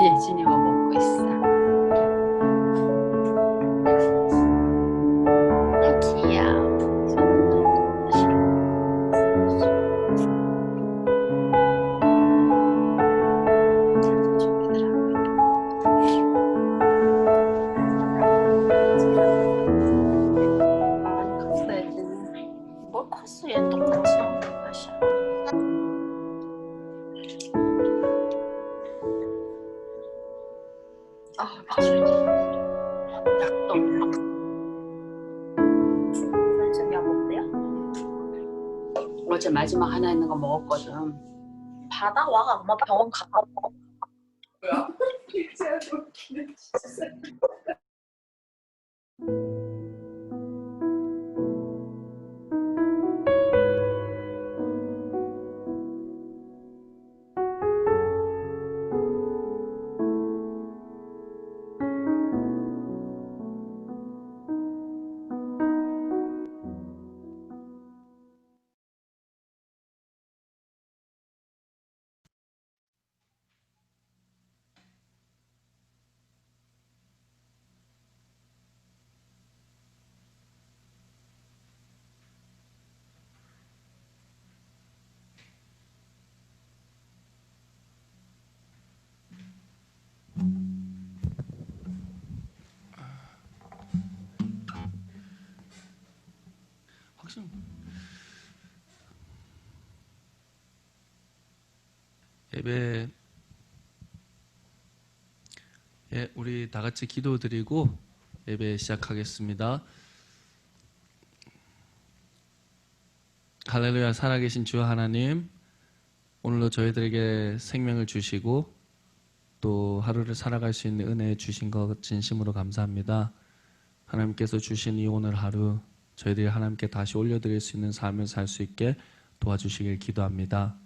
예진이가 먹고 있어. 귀여워. 많이 컸어, 예진이. 뭘 컸어, 얘 똑같이. 아시아. 아, 봐줘야지. 약도. 선생님 약 없대요? 어제 마지막 하나 있는 거 먹었거든. 받아와. 엄마 병원 갔다 와. 뭐야? 확신. 예배, 예, 우리 다 같이 기도드리고 예배 시작하겠습니다. 할렐루야. 살아계신 주 하나님, 오늘도 저희들에게 생명을 주시고 또 하루를 살아갈 수 있는 은혜 주신 것 진심으로 감사합니다. 하나님께서 주신 이 오늘 하루 저희들이 하나님께 다시 올려드릴 수 있는 삶을 살 수 있게 도와주시길 기도합니다.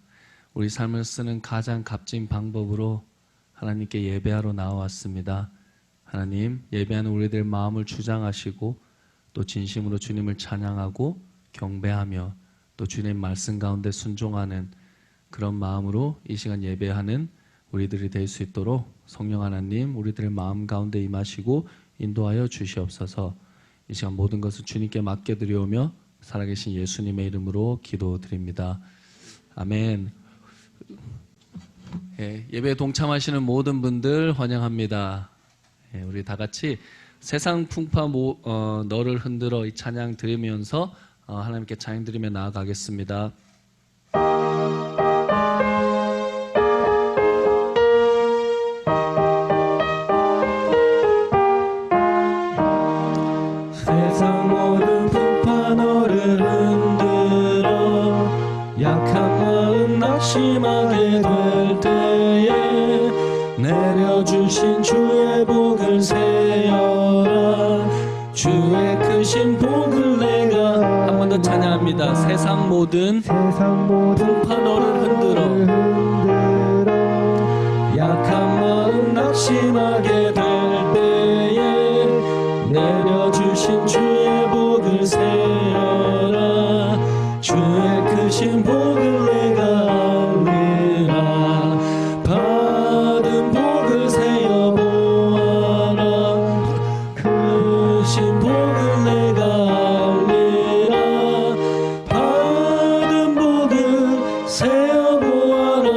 우리 삶을 쓰는 가장 값진 방법으로 하나님께 예배하러 나와왔습니다. 하나님, 예배하는 우리들 마음을 주장하시고 또 진심으로 주님을 찬양하고 경배하며 또 주님 말씀 가운데 순종하는 그런 마음으로 이 시간 예배하는 우리들이 될 수 있도록 성령 하나님 우리들의 마음 가운데 임하시고 인도하여 주시옵소서. 이 시간 모든 것을 주님께 맡겨드리오며 살아계신 예수님의 이름으로 기도드립니다. 아멘. 예배에 동참하시는 모든 분들 환영합니다. 우리 다 같이 세상 풍파 너를 흔들어 이 찬양 드리면서 하나님께 찬양 드리며 나아가겠습니다. 세상 모든 풍파 너를 흔들어 약한 마음 낙심하게 될 때에 내려주신 주의 복을 세어라. 주의 크신 복을 내가 한 번 더 찬양합니다. 세상 모든 풍파 너를 흔들어 약한 마음 낙심하게 될 때에 내려주신 주의 복을 세어라. 주의 크신 복을 내가 알리라. 받은 복을 세어 보아라. 크신 복을 내가 알리라. 받은 복을 세어 보아라.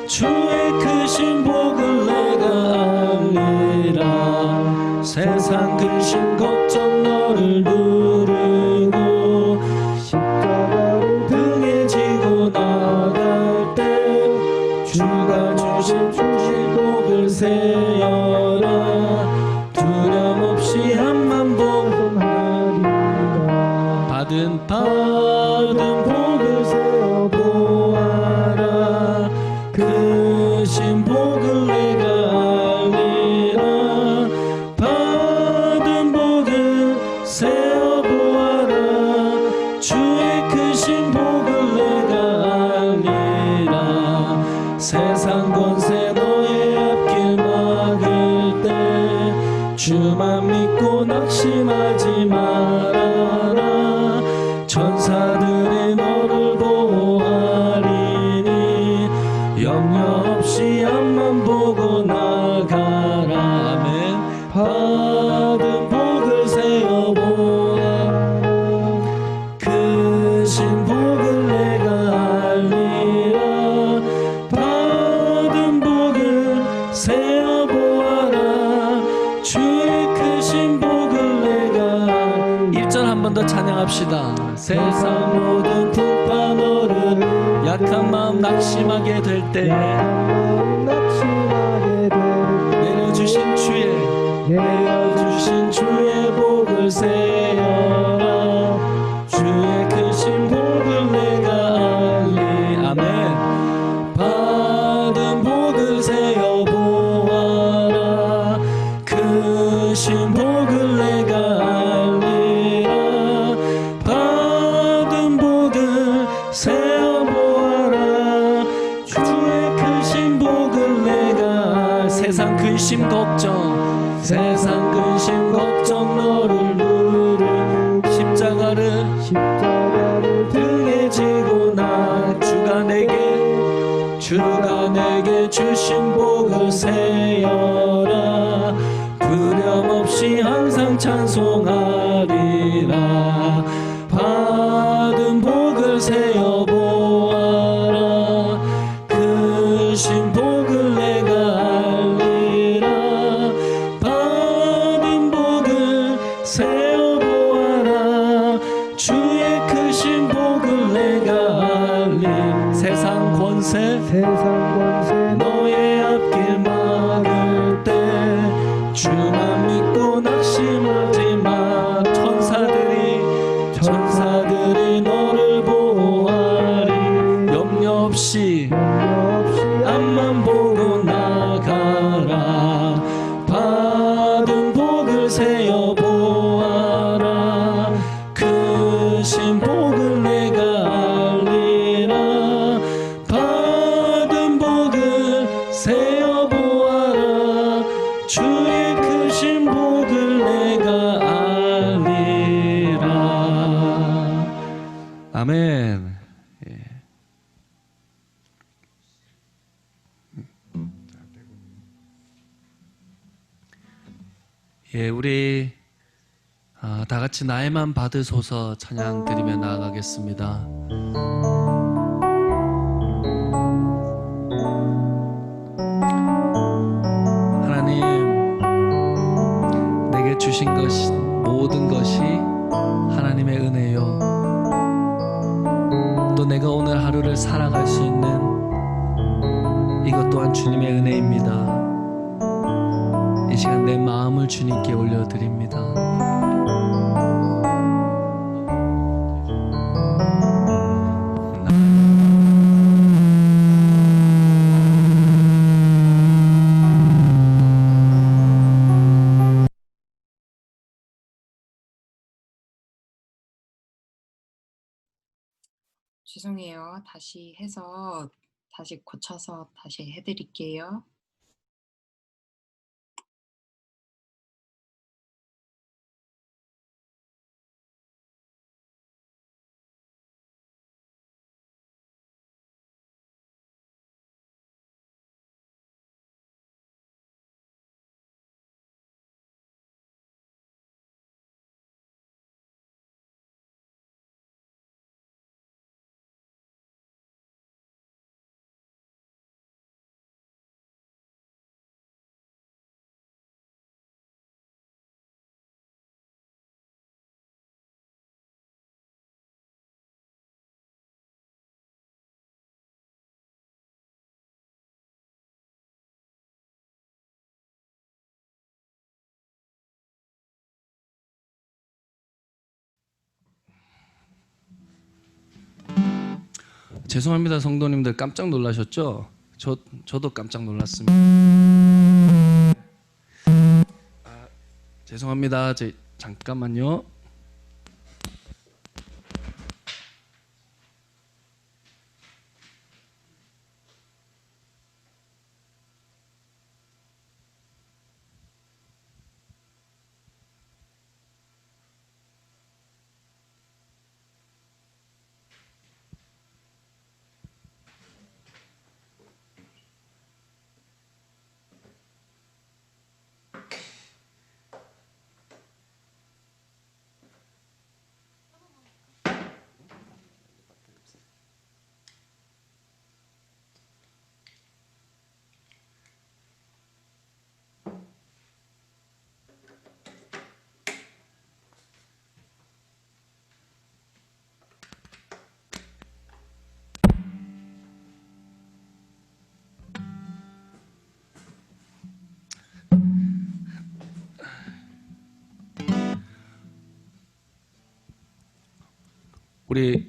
주의 크신 복을 내가 알리라. 세상 근심 걱정 너를 누르고 십자가를 등에 지고 나갈 때 주가 주신 주의 복을 세어라. 두려움 없이 한만 복음하리라. 받은 복을 세어 보아라. 크신 복을 내가 알리라. 받은 복을 세어 보아라. 주의 크신 복을 내가 알리라. 세상 권세 너의 앞길 막을 때 주만 믿고 낙심하지 말아라. 천사들이 너를 보호하리니 염려 없이 앞만 보고 나가라. 아멘. 받은 복을 세어 보아라. 크신 복을 내가 알리라. 받은 복을 세어 보아라. 주의 크신 복을 내가 1절 한 번 더 찬양합시다. 세상 모든 풍파 너를 약한 마음 낙심하게 될 때 내려주신 주의 복을 세어라. 주의 크신 복을 내가 알리. 아멘. 받은 복을 세어 보아라. 크신 복을 내가 알리라. 받은 복을 세어 보아라. 주의 크신 복을 내가 세상 근심 걱정 세상 근심 걱정 너를 누르고 십자가를 등에 지고 나 주가 내게 주신 복을 세어라. 두려움 없이 항상 찬송하리라. 받은 복을 세어 보아라. 크신 복을 내가 알리라. 받은 복을 세어 보아라. 주의 크신 복을 내가 알리. 세상 권세 너의 앞길 막을 때 주만 믿고 낙심하지 마. 천사들이 너를 보호 아멘. 예. 예, 우리 다 같이 나에만 받으소서 찬양 드리며 나아가겠습니다. 하나님, 내게 주신 것이 모든 것이 하나님의 은혜요. 또 내가 오늘 하루를 살아갈 수 있는 이것 또한 주님의 은혜입니다. 이 시간 내 마음을 주님께 올려드립니다. 죄송해요. 다시 해서 다시 고쳐서 다시 해드릴게요. 죄송합니다, 성도님들. 깜짝 놀라셨죠? 저도 깜짝 놀랐습니다. 죄송합니다. 잠깐만요. 우리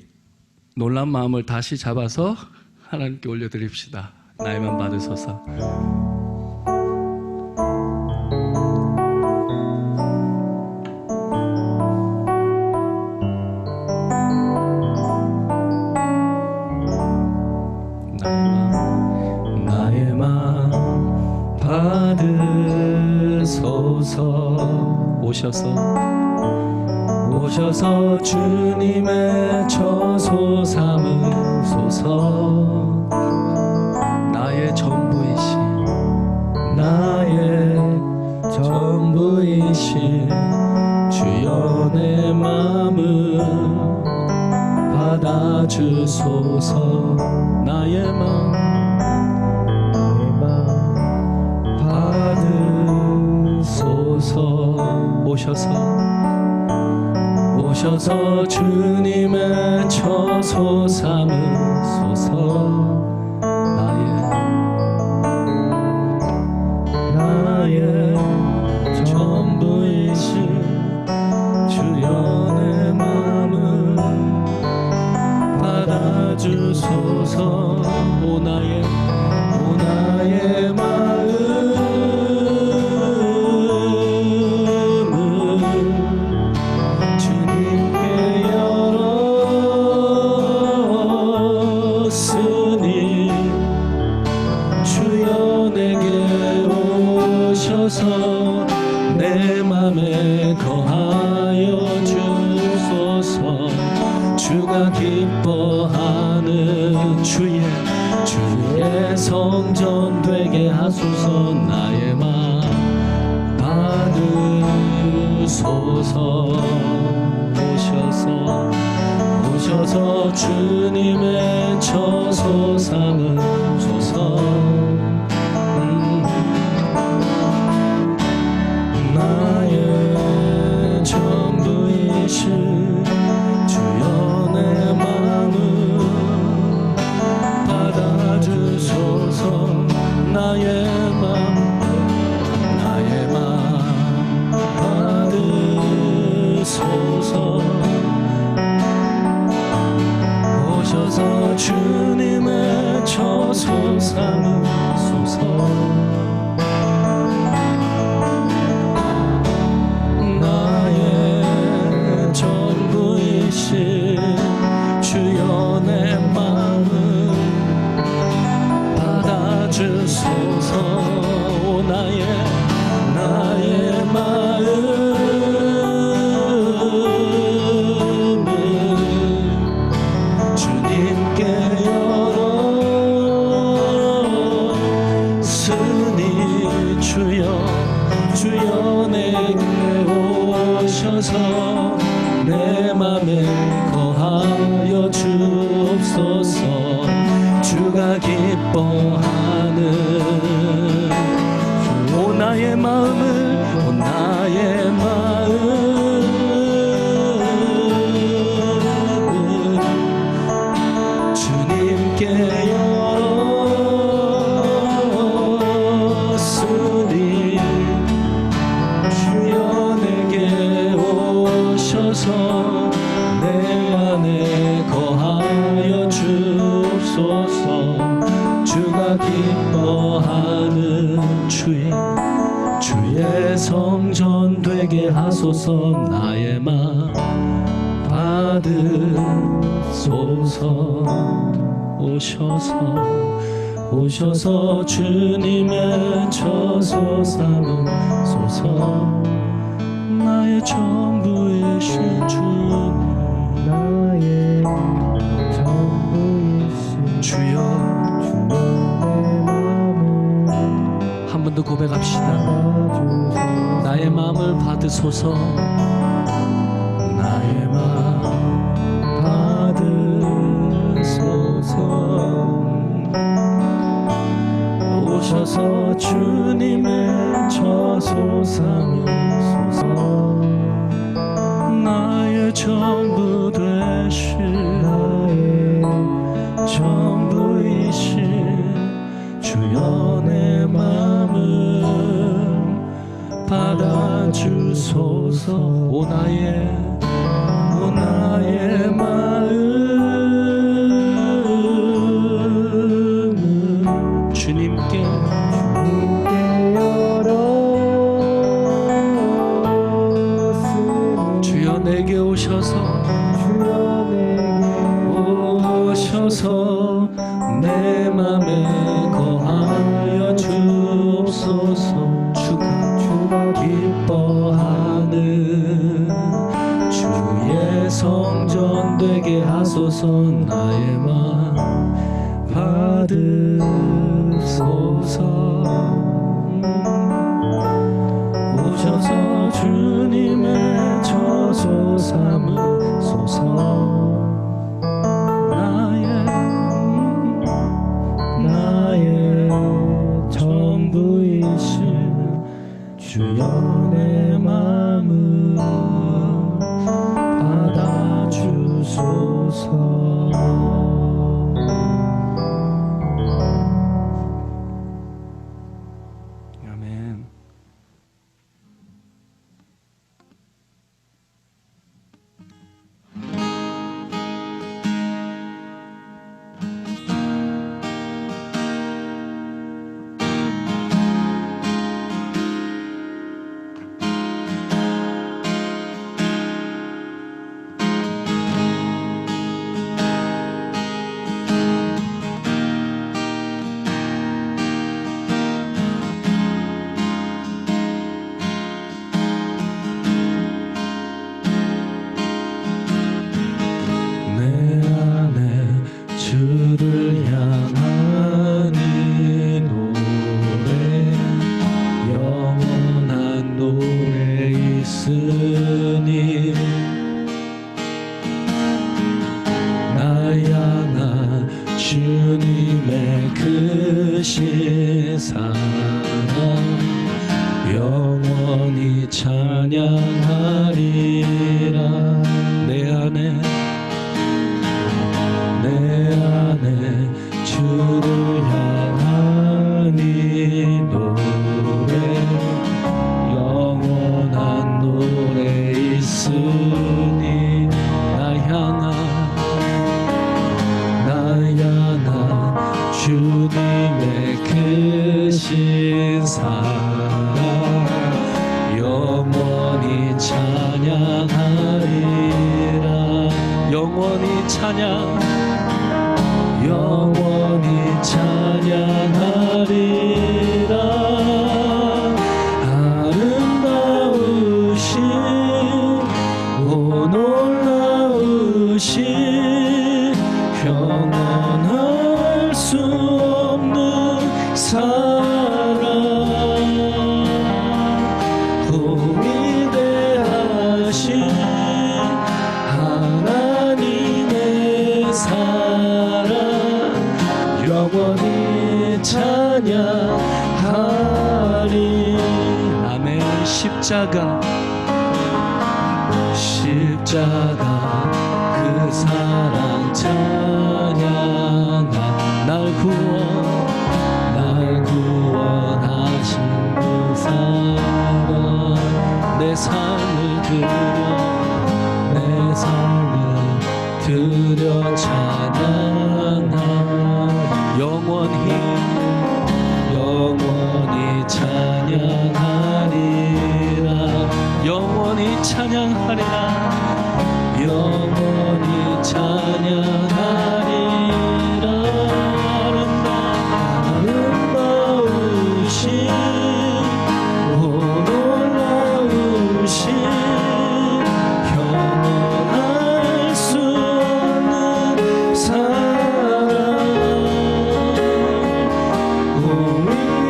놀란 마음을 다시 잡아서 하나님께 올려드립시다. 나에만 받으소서. 나의 마음 받으소서. 오셔서 주님의 처소 삼으소서. 나의 전부이신 주여 내 마음을 받아주소서. 나의 마음 받으소서. 오셔서 주님의 처소 삼으소서. 나의 전부이신 주여 내 마음을 받아주소서. 오 나의 내 맘에 거하여 주소서. 주가 기뻐하는 주의 성전 되게 하소서. 나의 맘 받으소서. 오셔서 주님의 처소 삼으소서. 나의 전부이신 주여 내 마음을 받아주소서. 나의 맘 받으소서. 오셔서 주님의 처소 삼으소서. 나의 전부이신 주여 내 마음을 받아주소서. 나의 마음을 주님께 열었으니 주여 내게 오셔서 내 맘에 거하여 주옵소서. 주가 기뻐하는 오 나의 마음을 주님께 열었으니 주여 내게 오셔서 내 안에 거하여 주옵소서. 주가 기뻐하는 주의 성전 되게 하소서. 나의 맘 받으소서. 오셔서 주님의 처소 삼으소서. 나의 전부이신 주 나의 전부이신 주여 한 번 더 고백합시다. 나의 마음을 받으소서. 나의 마음 받으소서. 오셔서 주님의 처소 삼으소서. 나의 전부 되신 나의 전부이신 주여 내 맘을 받아주소서. 오 나의 마음을 주님께 열었으니 주여 내게 오셔서 내 맘에 거하여 주옵소서. 주가 기뻐하는 주의 성전 되게 하소서. 나의 맘 받으소서. 오셔서 주님의 처소 삼으소서. 나의 전부이신 주여 내 마음을 받아주소서. 아멘. 주님의 크신 사랑 영원히 찬양하리라. 내 안에 주를 향한 이 노래 영원한 노래 있으니 나 향한 주님의 크신 사랑 영원히 찬양하리라. 영원히 찬양하리라. 아름다우신 오 놀라우신 평안할 수 없는 사랑 오 위대하신 하나님의 사랑 영원히 찬양하리. 아멘. 십자가 그 사랑 찬양한 날 구원하신 그 사랑 내 삶을 드려 찬양하리. 영원히 찬양하리라. 영원히 찬양하리라. 영원히 찬양하리라. 아름다우신 오 놀라우신 평안할 수 없는 사랑 오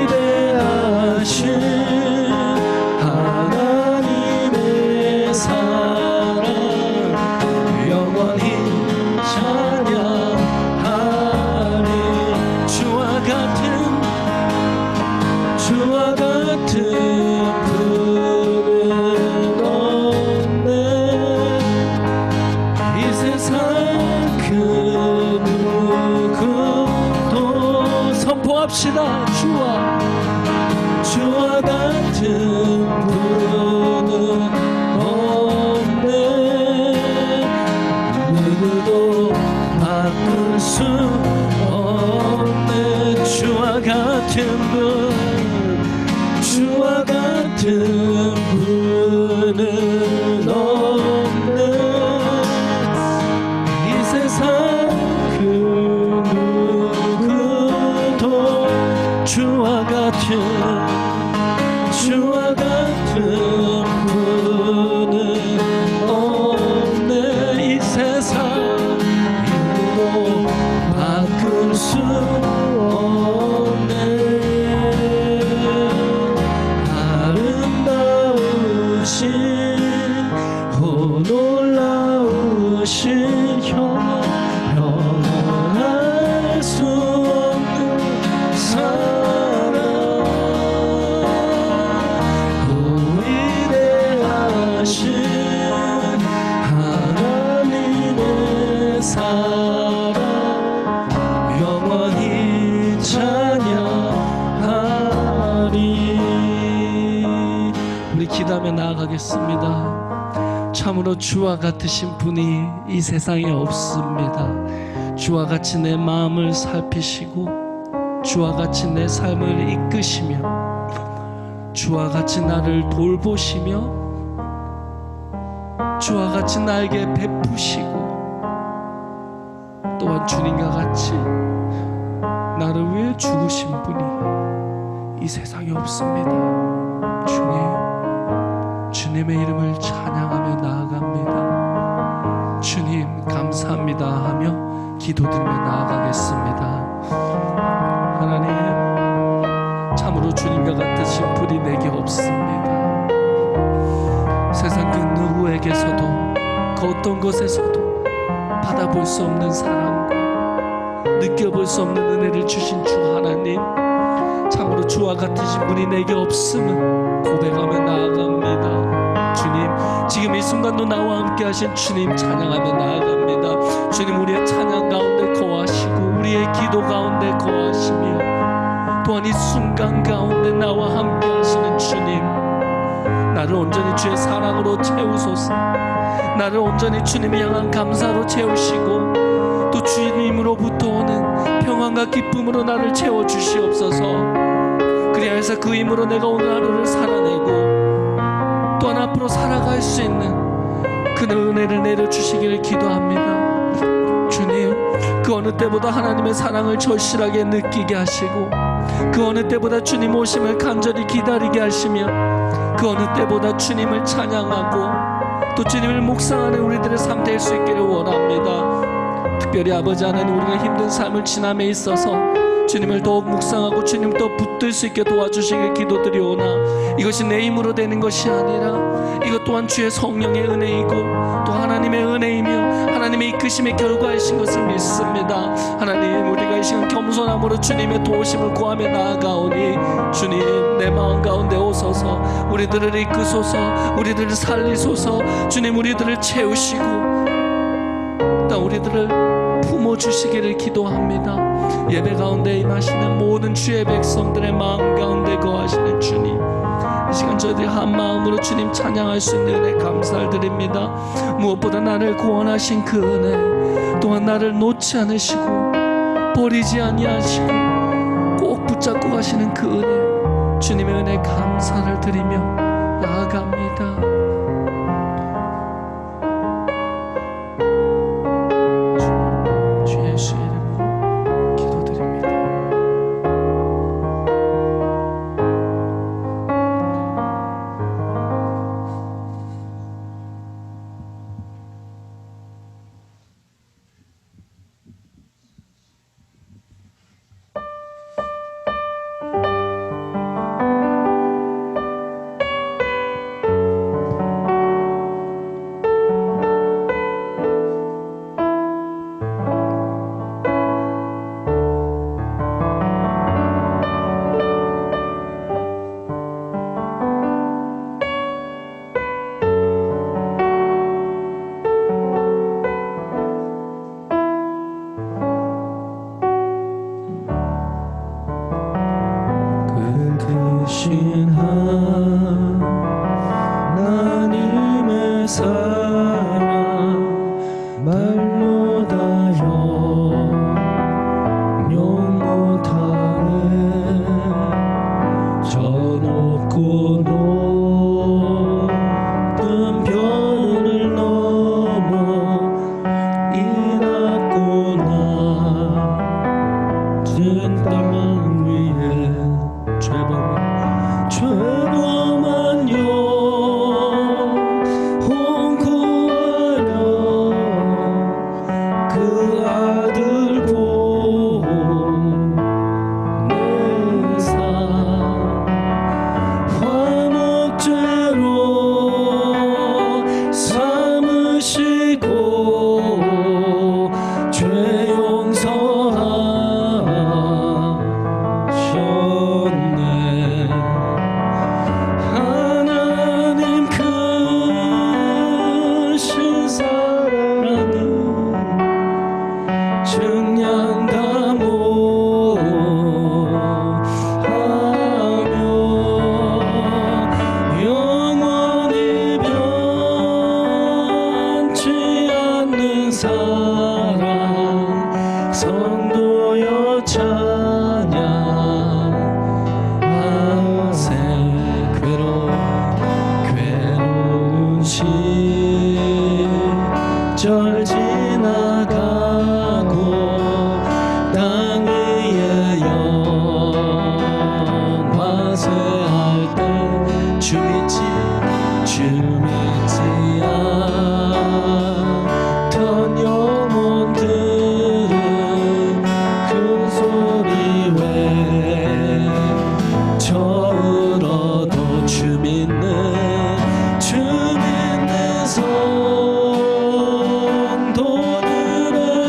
위대하신 하나님의 사랑 영원히 찬양하리. 주와 같은 분은 없네. 이 세상 그 누구도 선포합시다. 주와 같은 분은 없네. 누구도 바꿀 수 없네. 주와 같은 분은 없네. 이 세상 그 누구도 주와 같은 분은 없네. 이 세상 이루고 바꿀 수 없네. 아름다우신 오 놀라우신 영원할 수 없는 사랑 오 위대하신 하나님의 사랑 영원히 찬양하리. 우리 기도하며 나아가겠습니다. 참으로 주와 같으신 분이 이 세상에 없습니다. 주와 같이 내 마음을 살피시고 주와 같이 내 삶을 이끄시며 주와 같이 나를 돌보시며 주와 같이 나에게 베푸시고 또한 주님과 같이 나를 위해 죽으신 분이 이 세상에 없습니다. 주님의 이름을 찬양하며 나아갑니다. 주님 감사합니다 하며 기도드리며 나아가겠습니다. 하나님, 참으로 주님과 같으신 분이 내게 없습니다. 세상 그 누구에게서도 그 어떤 것에서도 받아볼 수 없는 사랑과 느껴볼 수 없는 은혜를 주신 주 하나님, 참으로 주와 같으신 분이 내게 없음을 고백하며 나아갑니다. 주님, 지금 이 순간도 나와 함께 하신 주님 찬양하며 나아갑니다. 주님, 우리의 찬양 가운데 거하시고 우리의 기도 가운데 거하시며 또한 이 순간 가운데 나와 함께 하시는 주님, 나를 온전히 주의 사랑으로 채우소서. 나를 온전히 주님을 향한 감사로 채우시고 또 주님으로부터 오는 평안과 기쁨으로 나를 채워주시옵소서. 그리하여서 그 힘으로 내가 오늘 하루를 살아내고 또한 앞으로 살아갈 수 있는 그 은혜를 내려주시기를 기도합니다. 주님, 그 어느 때보다 하나님의 사랑을 절실하게 느끼게 하시고 그 어느 때보다 주님 오심을 간절히 기다리게 하시며 그 어느 때보다 주님을 찬양하고 또 주님을 묵상하는 우리들의 삶 될 수 있기를 원합니다. 특별히 아버지 하나님, 우리가 힘든 삶을 지남에 있어서 주님을 더욱 묵상하고 주님 더 붙들 수 있게 도와주시길 기도드리오나, 이것이 내 힘으로 되는 것이 아니라 이것 또한 주의 성령의 은혜이고 또 하나님의 은혜이며 하나님의 이끄심의 결과이신 것을 믿습니다. 하나님, 우리가 이 시간 겸손함으로 주님의 도우심을 구하며 나아가오니 주님, 내 마음 가운데 오소서. 우리들을 이끄소서. 우리들을 살리소서. 주님, 우리들을 채우시고 또 우리들을 품어주시기를 기도합니다. 예배 가운데 임하시는 모든 주의 백성들의 마음 가운데 거하시는 주님, 이 시간 저희들이 한 마음으로 주님 찬양할 수 있는 은혜 감사를 드립니다. 무엇보다 나를 구원하신 그 은혜, 또한 나를 놓지 않으시고 버리지 아니하시고 꼭 붙잡고 가시는 그 은혜, 주님의 은혜 감사를 드리며 나아갑니다. 하나님의 사랑 말로 다 형용 못하네. 저 높고 높은 별을 넘어 이 낮고 낮은 땅 위에 죄범한 영혼 구하려 그 아들 보내사 화목제로 삼으시고 죄 용서하셨네. 하나님 크신 사랑은 증량다 못하며 영원히 변치 않는 사랑 성도여 찬양하세. 괴로운 시절 지나가고 땅 위에 영화쇠할 때 주 믿지 않던 영혼들은 그 소리 외쳐울어도 주 믿는 성도들의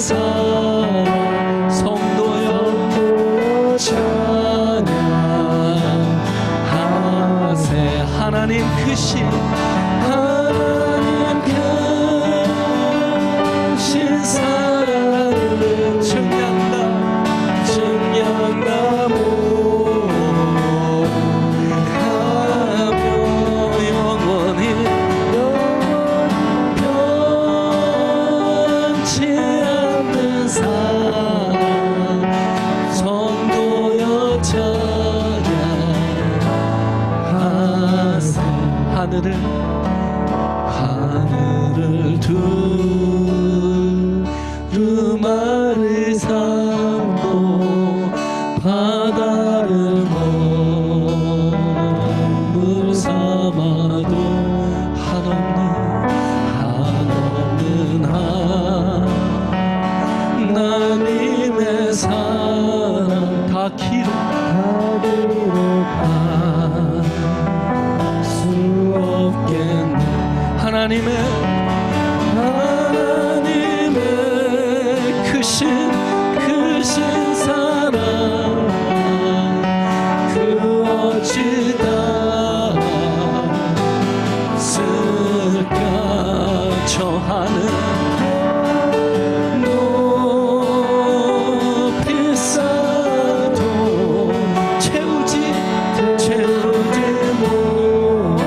사랑 성도여 찬양하세. 하나님 크신 사랑을 증량나무 하며 영원히 변치 않는 사랑 성도여 찬양하세. 하늘을 두루마리 삼고 바다를 머물 삼아도 한없는 하나님의 사랑 다 기록할 수 없겠네. 하나님의 크신 사랑 그 어찌다 쓸까 저 하늘 높이 쌓아도 채우지 못하.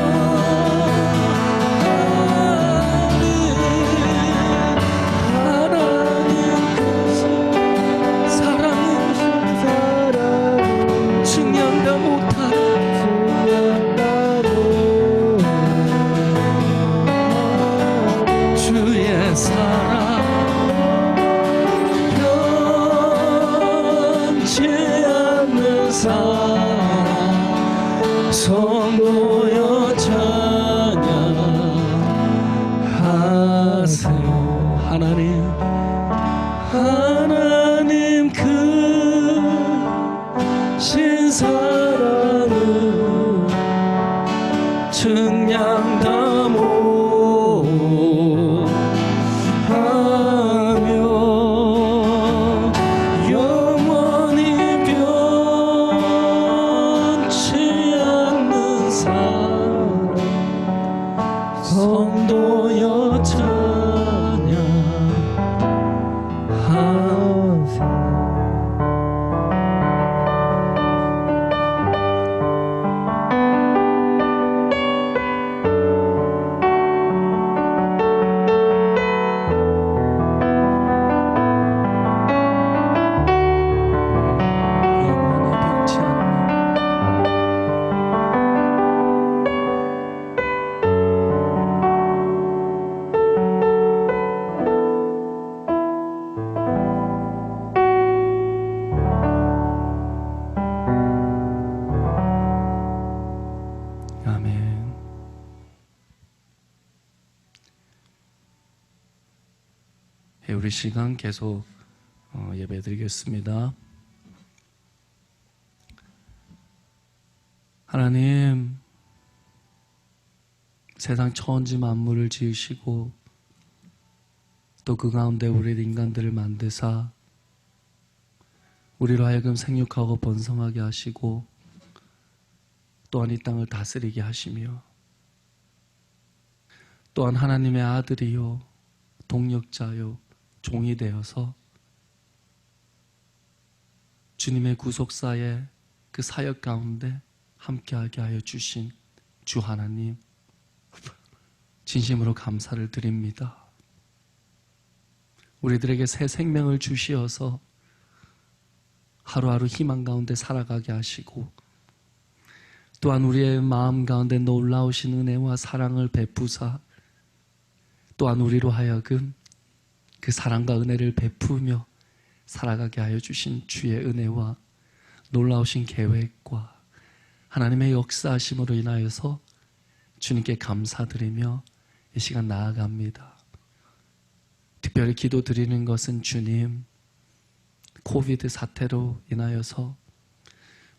주의 사랑 변치 않는 사랑 성도여 찬양하세. 하나님 그 신사랑을 증량다모 하며 영원히 변치 않는 사랑 성도여 찬양하세. 아멘. 우리 시간 계속 예배드리겠습니다. 하나님, 세상 천지 만물을 지으시고 또 그 가운데 우리 인간들을 만드사 우리로 하여금 생육하고 번성하게 하시고 또한 이 땅을 다스리게 하시며 또한 하나님의 아들이요 동력자요 종이 되어서 주님의 구속사의 그 사역 가운데 함께하게 하여 주신 주 하나님, 진심으로 감사를 드립니다. 우리들에게 새 생명을 주시어서 하루하루 희망 가운데 살아가게 하시고 또한 우리의 마음 가운데 놀라우신 은혜와 사랑을 베푸사 또한 우리로 하여금 그 사랑과 은혜를 베푸며 살아가게 하여 주신 주의 은혜와 놀라우신 계획과 하나님의 역사하심으로 인하여서 주님께 감사드리며 이 시간 나아갑니다. 특별히 기도드리는 것은 주님, 코비드 사태로 인하여서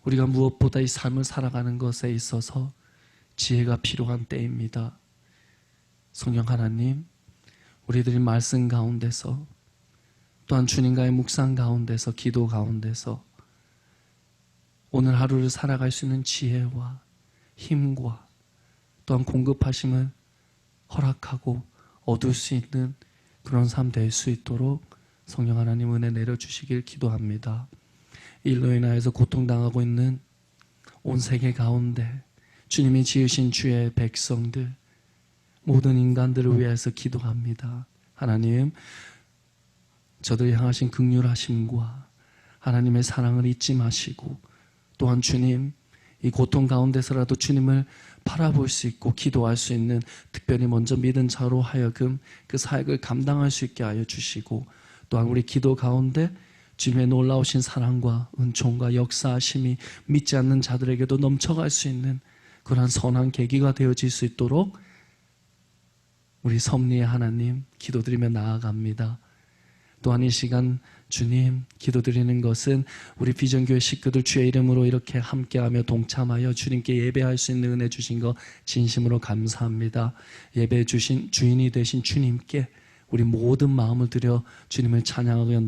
우리가 무엇보다 이 삶을 살아가는 것에 있어서 지혜가 필요한 때입니다. 성령 하나님, 우리들이 말씀 가운데서 또한 주님과의 묵상 가운데서, 기도 가운데서 오늘 하루를 살아갈 수 있는 지혜와 힘과 또한 공급하심을 허락하고 얻을 수 있는 그런 삶 될 수 있도록 성령 하나님 은혜 내려주시길 기도합니다. 일로 인하여서 고통당하고 있는 온 세계 가운데 주님이 지으신 주의 백성들, 모든 인간들을 위해서 기도합니다. 하나님, 저들 향하신 긍휼하심과 하나님의 사랑을 잊지 마시고, 또한 주님, 이 고통 가운데서라도 주님을 바라볼 수 있고 기도할 수 있는, 특별히 먼저 믿은 자로 하여금 그 사역을 감당할 수 있게 하여 주시고, 또한 우리 기도 가운데 주님의 놀라우신 사랑과 은총과 역사하심이 믿지 않는 자들에게도 넘쳐갈 수 있는 그러한 선한 계기가 되어질 수 있도록 우리 섭리의 하나님 기도드리며 나아갑니다. 또한 이 시간 주님, 기도드리는 것은 우리 비전교회 식구들 주의 이름으로 이렇게 함께하며 동참하여 주님께 예배할 수 있는 은혜 주신 것 진심으로 감사합니다. 예배 주신 주인이 되신 주님께 우리 모든 마음을 들여 주님을 찬양하며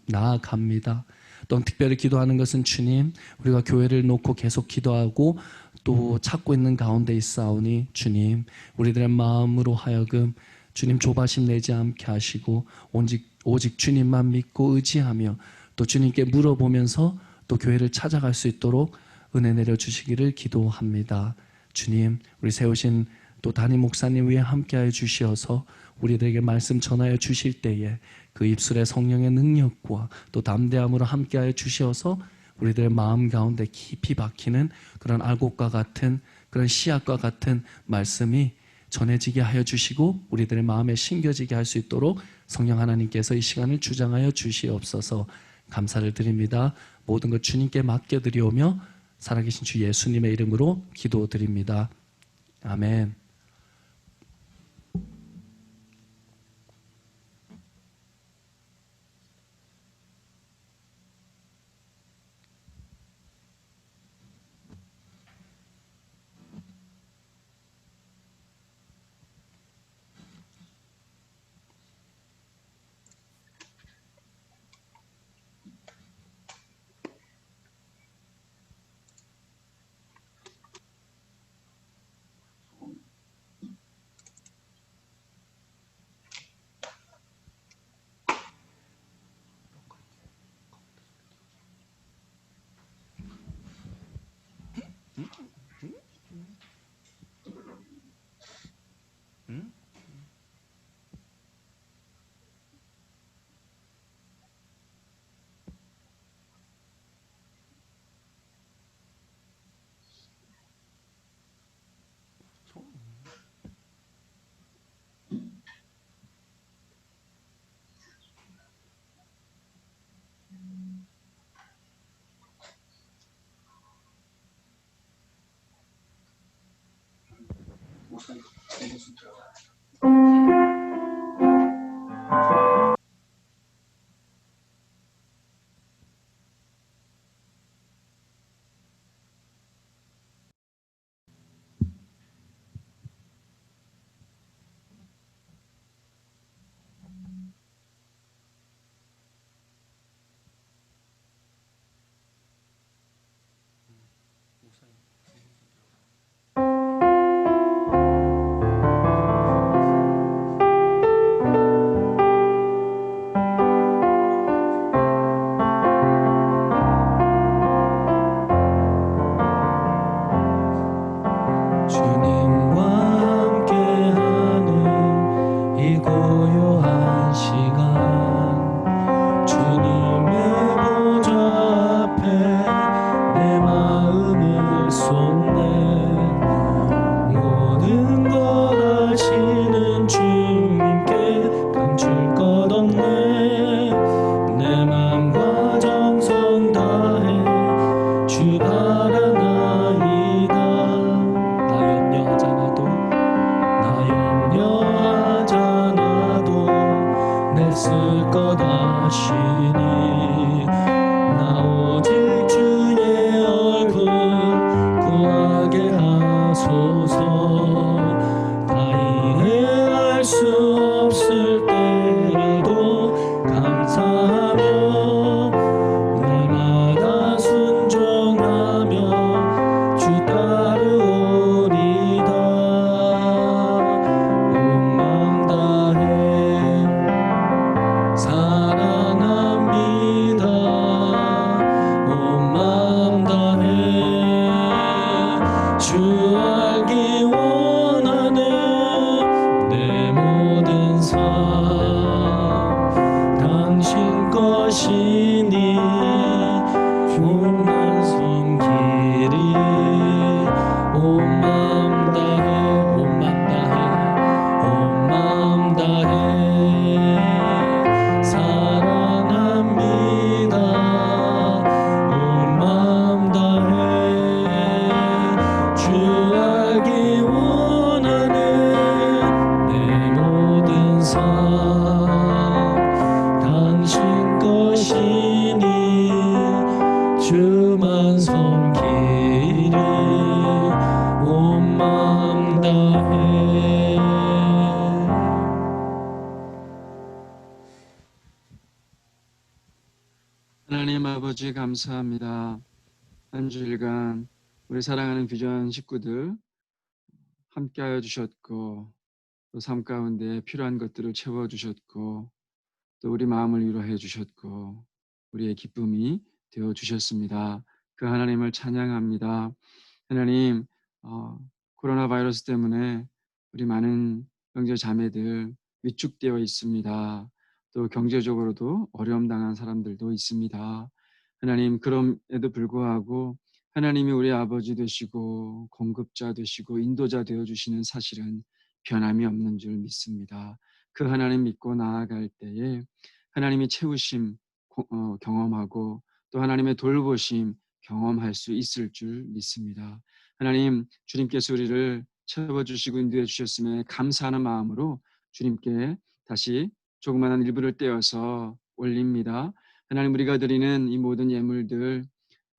나아갑니다. 또한 특별히 기도하는 것은 주님, 우리가 교회를 놓고 계속 기도하고 또 찾고 있는 가운데 있사오니 주님, 우리들의 마음으로 하여금 주님 조바심 내지 않게 하시고 오직 주님만 믿고 의지하며 또 주님께 물어보면서 또 교회를 찾아갈 수 있도록 은혜 내려주시기를 기도합니다. 주님, 우리 세우신 또 담임 목사님 위에 함께하여 주시어서 우리들에게 말씀 전하여 주실 때에 그 입술의 성령의 능력과 또 담대함으로 함께하여 주시어서 우리들의 마음 가운데 깊이 박히는 그런 알곡과 같은 그런 씨앗과 같은 말씀이 전해지게 하여 주시고 우리들의 마음에 심겨지게 할 수 있도록 성령 하나님께서 이 시간을 주장하여 주시옵소서. 감사를 드립니다. 모든 것 주님께 맡겨드리오며 살아계신 주 예수님의 이름으로 기도드립니다. 아멘. 수 없을 때라도 하나님 아버지 감사합니다. 한 주일간 우리 사랑하는 비전 식구들 함께하여 주셨고 또 삶 가운데 필요한 것들을 채워주셨고 또 우리 마음을 위로해 주셨고 우리의 기쁨이 되어 주셨습니다. 그 하나님을 찬양합니다. 하나님, 코로나 바이러스 때문에 우리 많은 형제 자매들 위축되어 있습니다. 또 경제적으로도 어려움 당한 사람들도 있습니다. 하나님, 그럼에도 불구하고 하나님이 우리 아버지 되시고 공급자 되시고 인도자 되어 주시는 사실은 변함이 없는 줄 믿습니다. 그 하나님 믿고 나아갈 때에 하나님이 채우심 경험하고 또 하나님의 돌보심 경험할 수 있을 줄 믿습니다. 하나님, 주님께서 우리를 채워주시고 인도해 주셨음에 감사하는 마음으로 주님께 다시 조그마한 일부를 떼어서 올립니다. 하나님, 우리가 드리는 이 모든 예물들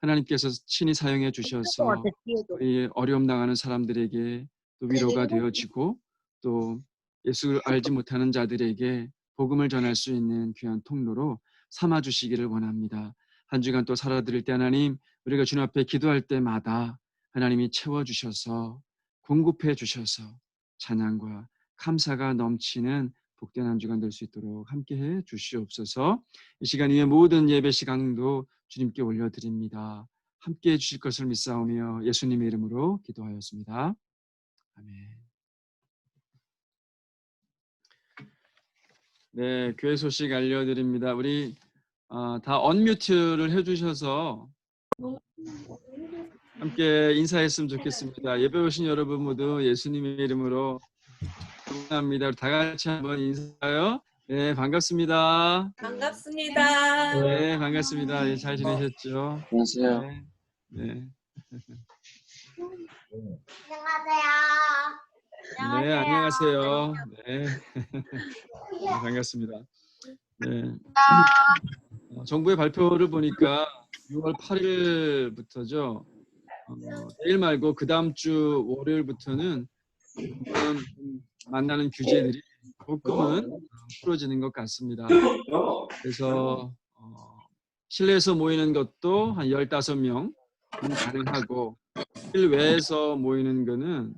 하나님께서 친히 사용해 주셔서 우리 어려움 당하는 사람들에게 또 위로가 되어지고 또 예수를 알지 못하는 자들에게 복음을 전할 수 있는 귀한 통로로 삼아 주시기를 원합니다. 한 주간 또 살아드릴 때 하나님, 우리가 주님 앞에 기도할 때마다 하나님이 채워주셔서 공급해 주셔서 찬양과 감사가 넘치는 복된 한 주간 될 수 있도록 함께해 주시옵소서. 이 시간 위에 모든 예배 시간도 주님께 올려드립니다. 함께해 주실 것을 믿사오며 예수님의 이름으로 기도하였습니다. 아멘. 네, 교회 소식 알려드립니다. 우리 다 언뮤트를 해주셔서 함께 인사했으면 좋겠습니다. 예배 오신 여러분 모두 예수님의 이름으로 축복합니다. 다 같이 한번 인사요. 네, 반갑습니다. 반갑습니다. 네, 반갑습니다. 네, 잘 지내셨죠? 안녕하세요. 네. 네. 안녕하세요. 네, 안녕하세요. 네. 네, 반갑습니다. 네. 정부의 발표를 보니까 6월 8일부터죠. 내일 말고 그 다음 주 월요일부터는 만나는 규제들이 조금은 풀어지는 것 같습니다. 그래서 실내에서 모이는 것도 한 15명 가능하고 실외에서 모이는 거는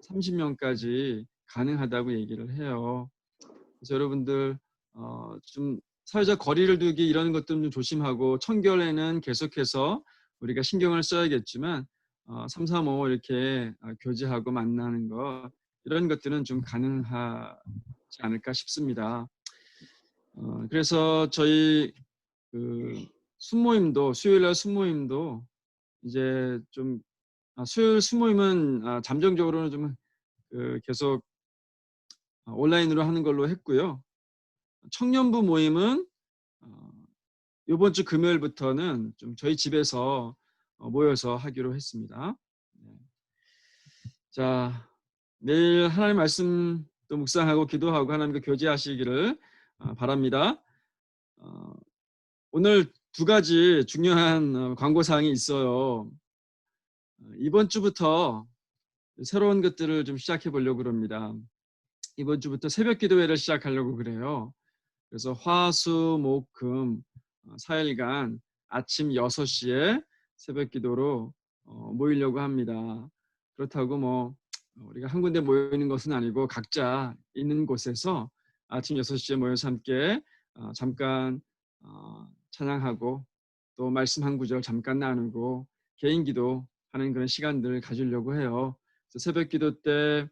30명까지 가능하다고 얘기를 해요. 그래서 여러분들 좀 사회적 거리를 두기 이런 것들 좀 조심하고 청결에는 계속해서 우리가 신경을 써야겠지만 3, 4, 5 이렇게 교제하고 만나는 것 이런 것들은 좀 가능하지 않을까 싶습니다. 그래서 저희 그 순모임도 수요일날 순모임도 이제 좀 수요일 순모임은 잠정적으로는 좀 계속 온라인으로 하는 걸로 했고요. 청년부 모임은 이번 주 금요일부터는 좀 저희 집에서 모여서 하기로 했습니다. 자, 매일 하나님 말씀도 묵상하고 기도하고 하나님과 교제하시기를 바랍니다. 오늘 두 가지 중요한 광고사항이 있어요. 이번 주부터 새로운 것들을 좀 시작해 보려고 합니다. 이번 주부터 새벽 기도회를 시작하려고 그래요. 그래서 화, 수, 목, 금 4일간 아침 6시에 새벽 기도로 모이려고 합니다. 그렇다고 뭐 우리가 한 군데 모이는 것은 아니고 각자 있는 곳에서 아침 6시에 모여서 함께 잠깐 찬양하고 또 말씀 한 구절 잠깐 나누고 개인 기도하는 그런 시간들을 가지려고 해요. 그래서 새벽 기도 때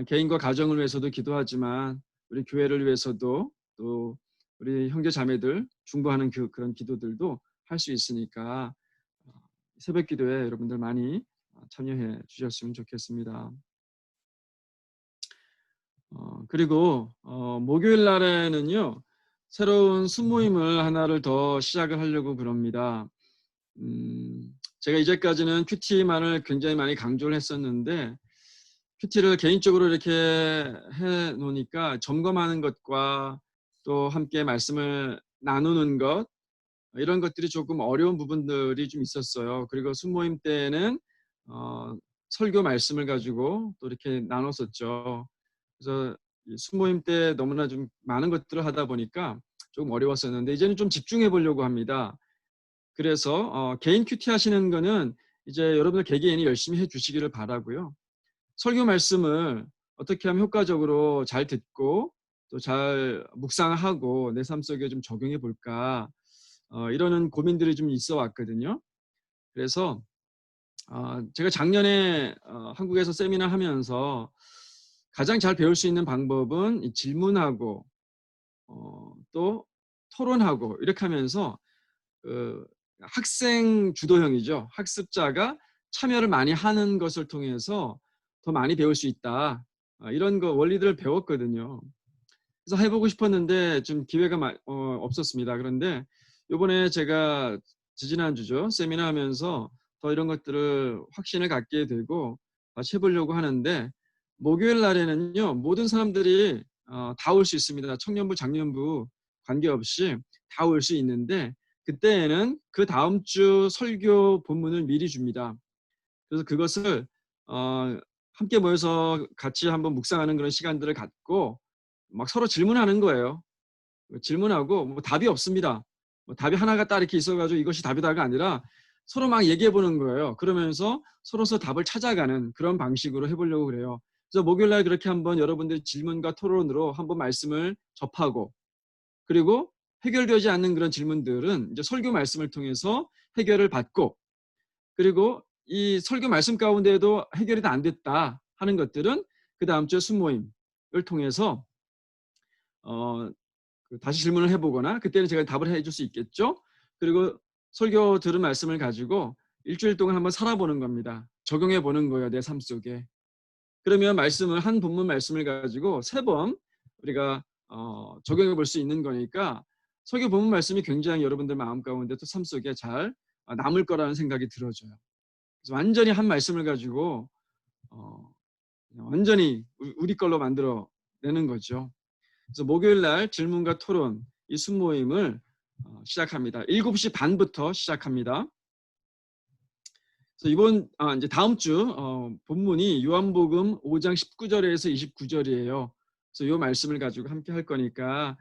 개인과 가정을 위해서도 기도하지만 우리 교회를 위해서도 또 우리 형제 자매들 중보하는 그런 기도들도 할 수 있으니까 새벽 기도에 여러분들 많이 참여해 주셨으면 좋겠습니다. 그리고 목요일 날에는요 새로운 순모임을 하나를 더 시작을 하려고 그럽니다. 제가 이제까지는 큐티만을 굉장히 많이 강조를 했었는데 큐티를 개인적으로 이렇게 해 놓으니까 점검하는 것과 또 함께 말씀을 나누는 것 이런 것들이 조금 어려운 부분들이 좀 있었어요. 그리고 순모임 때는 설교 말씀을 가지고 또 이렇게 나눴었죠. 그래서 순모임 때 너무나 좀 많은 것들을 하다 보니까 조금 어려웠었는데 이제는 좀 집중해 보려고 합니다. 그래서 개인 큐티 하시는 거는 이제 여러분들 개개인이 열심히 해 주시기를 바라고요. 설교 말씀을 어떻게 하면 효과적으로 잘 듣고 또 잘 묵상하고 내 삶 속에 좀 적용해 볼까 이러는 고민들이 좀 있어 왔거든요. 그래서 제가 작년에 한국에서 세미나 하면서 가장 잘 배울 수 있는 방법은 이 질문하고 또 토론하고 이렇게 하면서 그 학생 주도형이죠. 학습자가 참여를 많이 하는 것을 통해서 더 많이 배울 수 있다. 이런 거 원리들을 배웠거든요. 그래서 해보고 싶었는데 좀 기회가 없었습니다. 그런데 이번에 제가 지지난주죠. 세미나 하면서 더 이런 것들을 확신을 갖게 되고 다시 해보려고 하는데 목요일 날에는요. 모든 사람들이 다 올 수 있습니다. 청년부, 장년부 관계없이 다 올 수 있는데 그때에는 그 다음 주 설교 본문을 미리 줍니다. 그래서 그것을 함께 모여서 같이 한번 묵상하는 그런 시간들을 갖고 막 서로 질문하는 거예요. 질문하고 뭐 답이 없습니다. 뭐 답이 하나가 딱 이렇게 있어가지고 이것이 답이다가 아니라 서로 막 얘기해 보는 거예요. 그러면서 서로서 답을 찾아가는 그런 방식으로 해보려고 그래요. 그래서 목요일날 그렇게 한번 여러분들이 질문과 토론으로 한번 말씀을 접하고 그리고 해결되지 않는 그런 질문들은 이제 설교 말씀을 통해서 해결을 받고 그리고 이 설교 말씀 가운데에도 해결이 다 안 됐다 하는 것들은 그 다음 주에 순모임을 통해서 다시 질문을 해보거나 그때는 제가 답을 해줄 수 있겠죠. 그리고 설교 들은 말씀을 가지고 일주일 동안 한번 살아보는 겁니다. 적용해 보는 거예요. 내 삶 속에. 그러면 한 본문 말씀을 가지고 3번 우리가 적용해 볼 수 있는 거니까 설교 본문 말씀이 굉장히 여러분들 마음 가운데 또 삶 속에 잘 남을 거라는 생각이 들어져요. 그래서 완전히 한 말씀을 가지고 완전히 우리 걸로 만들어 내는 거죠. 그래서 목요일 날 질문과 토론 이 순모임을 시작합니다. 7시 반부터 시작합니다. 그래서 이제 다음 주 본문이 요한복음 5장 19절에서 29절이에요. 그래서 이 말씀을 가지고 함께 할 거니까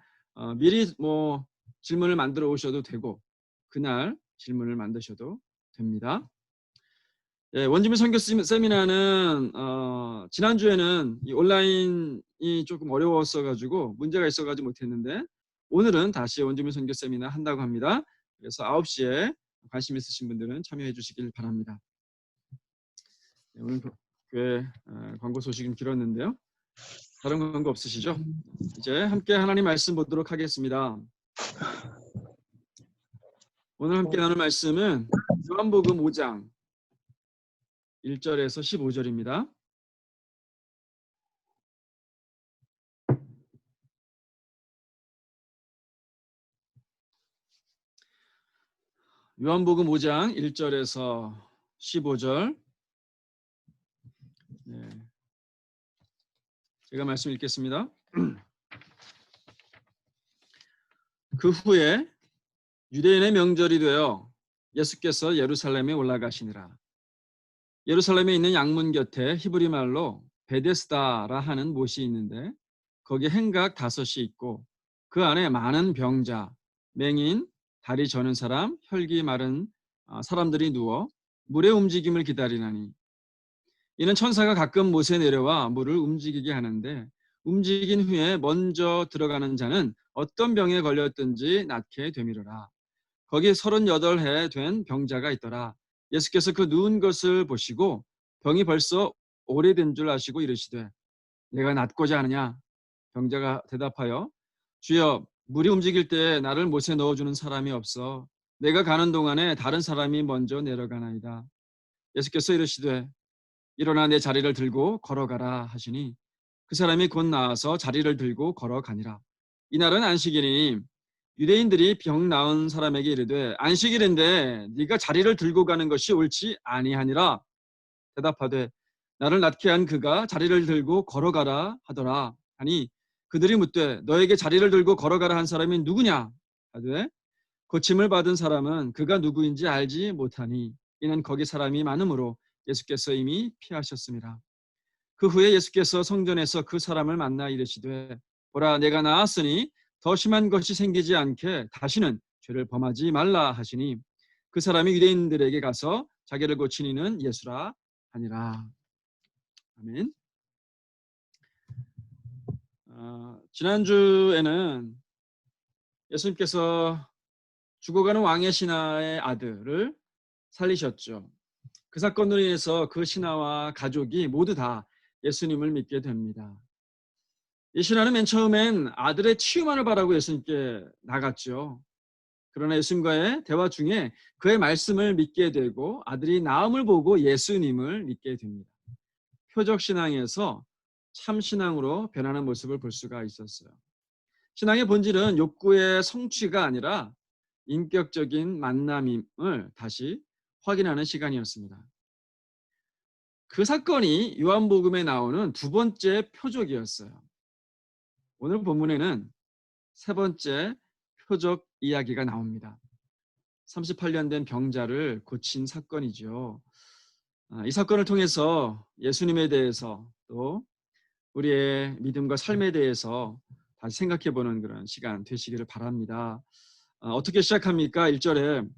미리 뭐 질문을 만들어 오셔도 되고 그날 질문을 만드셔도 됩니다. 예, 원주민 선교 세미나는 지난주에는 이 온라인이 조금 어려웠어 가지고 문제가 있어 가지고 못했는데 오늘은 다시 원주민 선교 세미나 한다고 합니다. 그래서 9시에 관심 있으신 분들은 참여해 주시길 바랍니다. 네, 오늘 교회 광고 소식은 길었는데요. 다른 광고 없으시죠? 이제 함께 하나님 말씀 보도록 하겠습니다. 오늘 함께 나눌 말씀은 요한복음 5장 1절에서 15절입니다. 요한복음 5장 1절에서 15절. 네. 제가 말씀 읽겠습니다. 그 후에 유대인의 명절이 되어 예수께서 예루살렘에 올라가시니라. 예루살렘에 있는 양문 곁에 히브리 말로 베데스다라 하는 못이 있는데 거기에 행각 5이 있고 그 안에 많은 병자, 맹인, 다리 저는 사람, 혈기 마른 사람들이 누워 물의 움직임을 기다리나니 이는 천사가 가끔 못에 내려와 물을 움직이게 하는데 움직인 후에 먼저 들어가는 자는 어떤 병에 걸렸든지 낫게 되미르라. 거기 38해 된 병자가 있더라. 예수께서 그 누운 것을 보시고 병이 벌써 오래된 줄 아시고 이르시되 내가 낫고자 하느냐? 병자가 대답하여 주여 물이 움직일 때 나를 못에 넣어주는 사람이 없어 내가 가는 동안에 다른 사람이 먼저 내려가나이다. 예수께서 이르시되 일어나 내 자리를 들고 걸어가라 하시니 그 사람이 곧 나와서 자리를 들고 걸어가니라. 이날은 안식일이니 유대인들이 병 나은 사람에게 이르되 안식일인데 네가 자리를 들고 가는 것이 옳지 아니하니라. 대답하되 나를 낫게 한 그가 자리를 들고 걸어가라 하더라 하니 그들이 묻되 너에게 자리를 들고 걸어가라 한 사람이 누구냐 하되 고침을 받은 사람은 그가 누구인지 알지 못하니 이는 거기 사람이 많으므로 예수께서 이미 피하셨습니다. 그 후에 예수께서 성전에서 그 사람을 만나 이르시되 보라 내가 나았으니 더 심한 것이 생기지 않게 다시는 죄를 범하지 말라 하시니 그 사람이 유대인들에게 가서 자기를 고친 이는 예수라 하니라. 아멘. 지난주에는 예수님께서 죽어가는 왕의 신하의 아들을 살리셨죠. 그 사건으로 인해서 그 신하와 가족이 모두 다 예수님을 믿게 됩니다. 이 신하는 맨 처음엔 아들의 치유만을 바라고 예수님께 나갔죠. 그러나 예수님과의 대화 중에 그의 말씀을 믿게 되고 아들이 나음을 보고 예수님을 믿게 됩니다. 표적 신앙에서 참 신앙으로 변하는 모습을 볼 수가 있었어요. 신앙의 본질은 욕구의 성취가 아니라 인격적인 만남임을 다시 확인하는 시간이었습니다. 그 사건이 요한복음에 나오는 두 번째 표적이었어요. 오늘 본문에는 세 번째 표적 이야기가 나옵니다. 38년 된 병자를 고친 사건이죠. 이 사건을 통해서 예수님에 대해서 또 우리의 믿음과 삶에 대해서 다시 생각해보는 그런 시간 되시기를 바랍니다. 어떻게 시작합니까? 1절에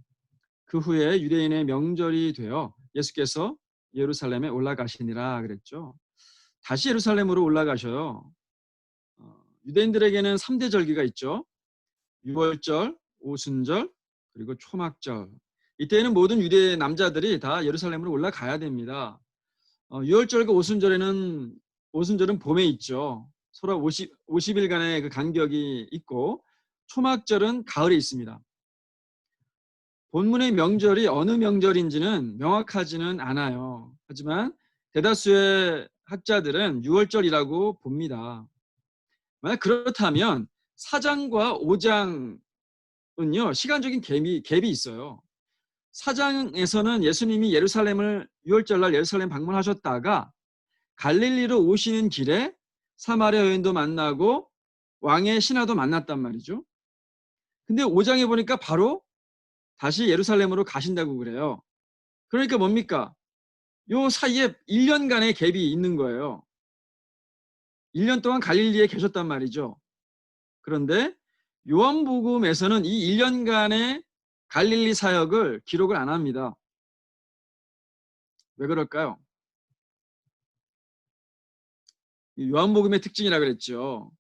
그 후에 유대인의 명절이 되어 예수께서 예루살렘에 올라가시니라 그랬죠. 다시 예루살렘으로 올라가셔요. 유대인들에게는 3대 절기가 있죠. 유월절, 오순절, 그리고 초막절. 이때에는 모든 유대 남자들이 다 예루살렘으로 올라가야 됩니다. 유월절과 오순절은 봄에 있죠. 서로 50일간의 그 간격이 있고 초막절은 가을에 있습니다. 본문의 명절이 어느 명절인지는 명확하지는 않아요. 하지만 대다수의 학자들은 유월절이라고 봅니다. 만약 그렇다면 4장과 5장은요 시간적인 갭이 있어요. 4장에서는 예수님이 유월절날 예루살렘 방문하셨다가 갈릴리로 오시는 길에 사마리아 여인도 만나고 왕의 신하도 만났단 말이죠. 근데 5장에 보니까 바로 다시 예루살렘으로 가신다고 그래요. 그러니까 뭡니까? 요 사이에 1년간의 갭이 있는 거예요. 1년 동안 갈릴리에 계셨단 말이죠. 그런데 요한복음에서는 이 1년간의 갈릴리 사역을 기록을 안 합니다. 왜 그럴까요? 요한복음의 특징이라 그랬죠.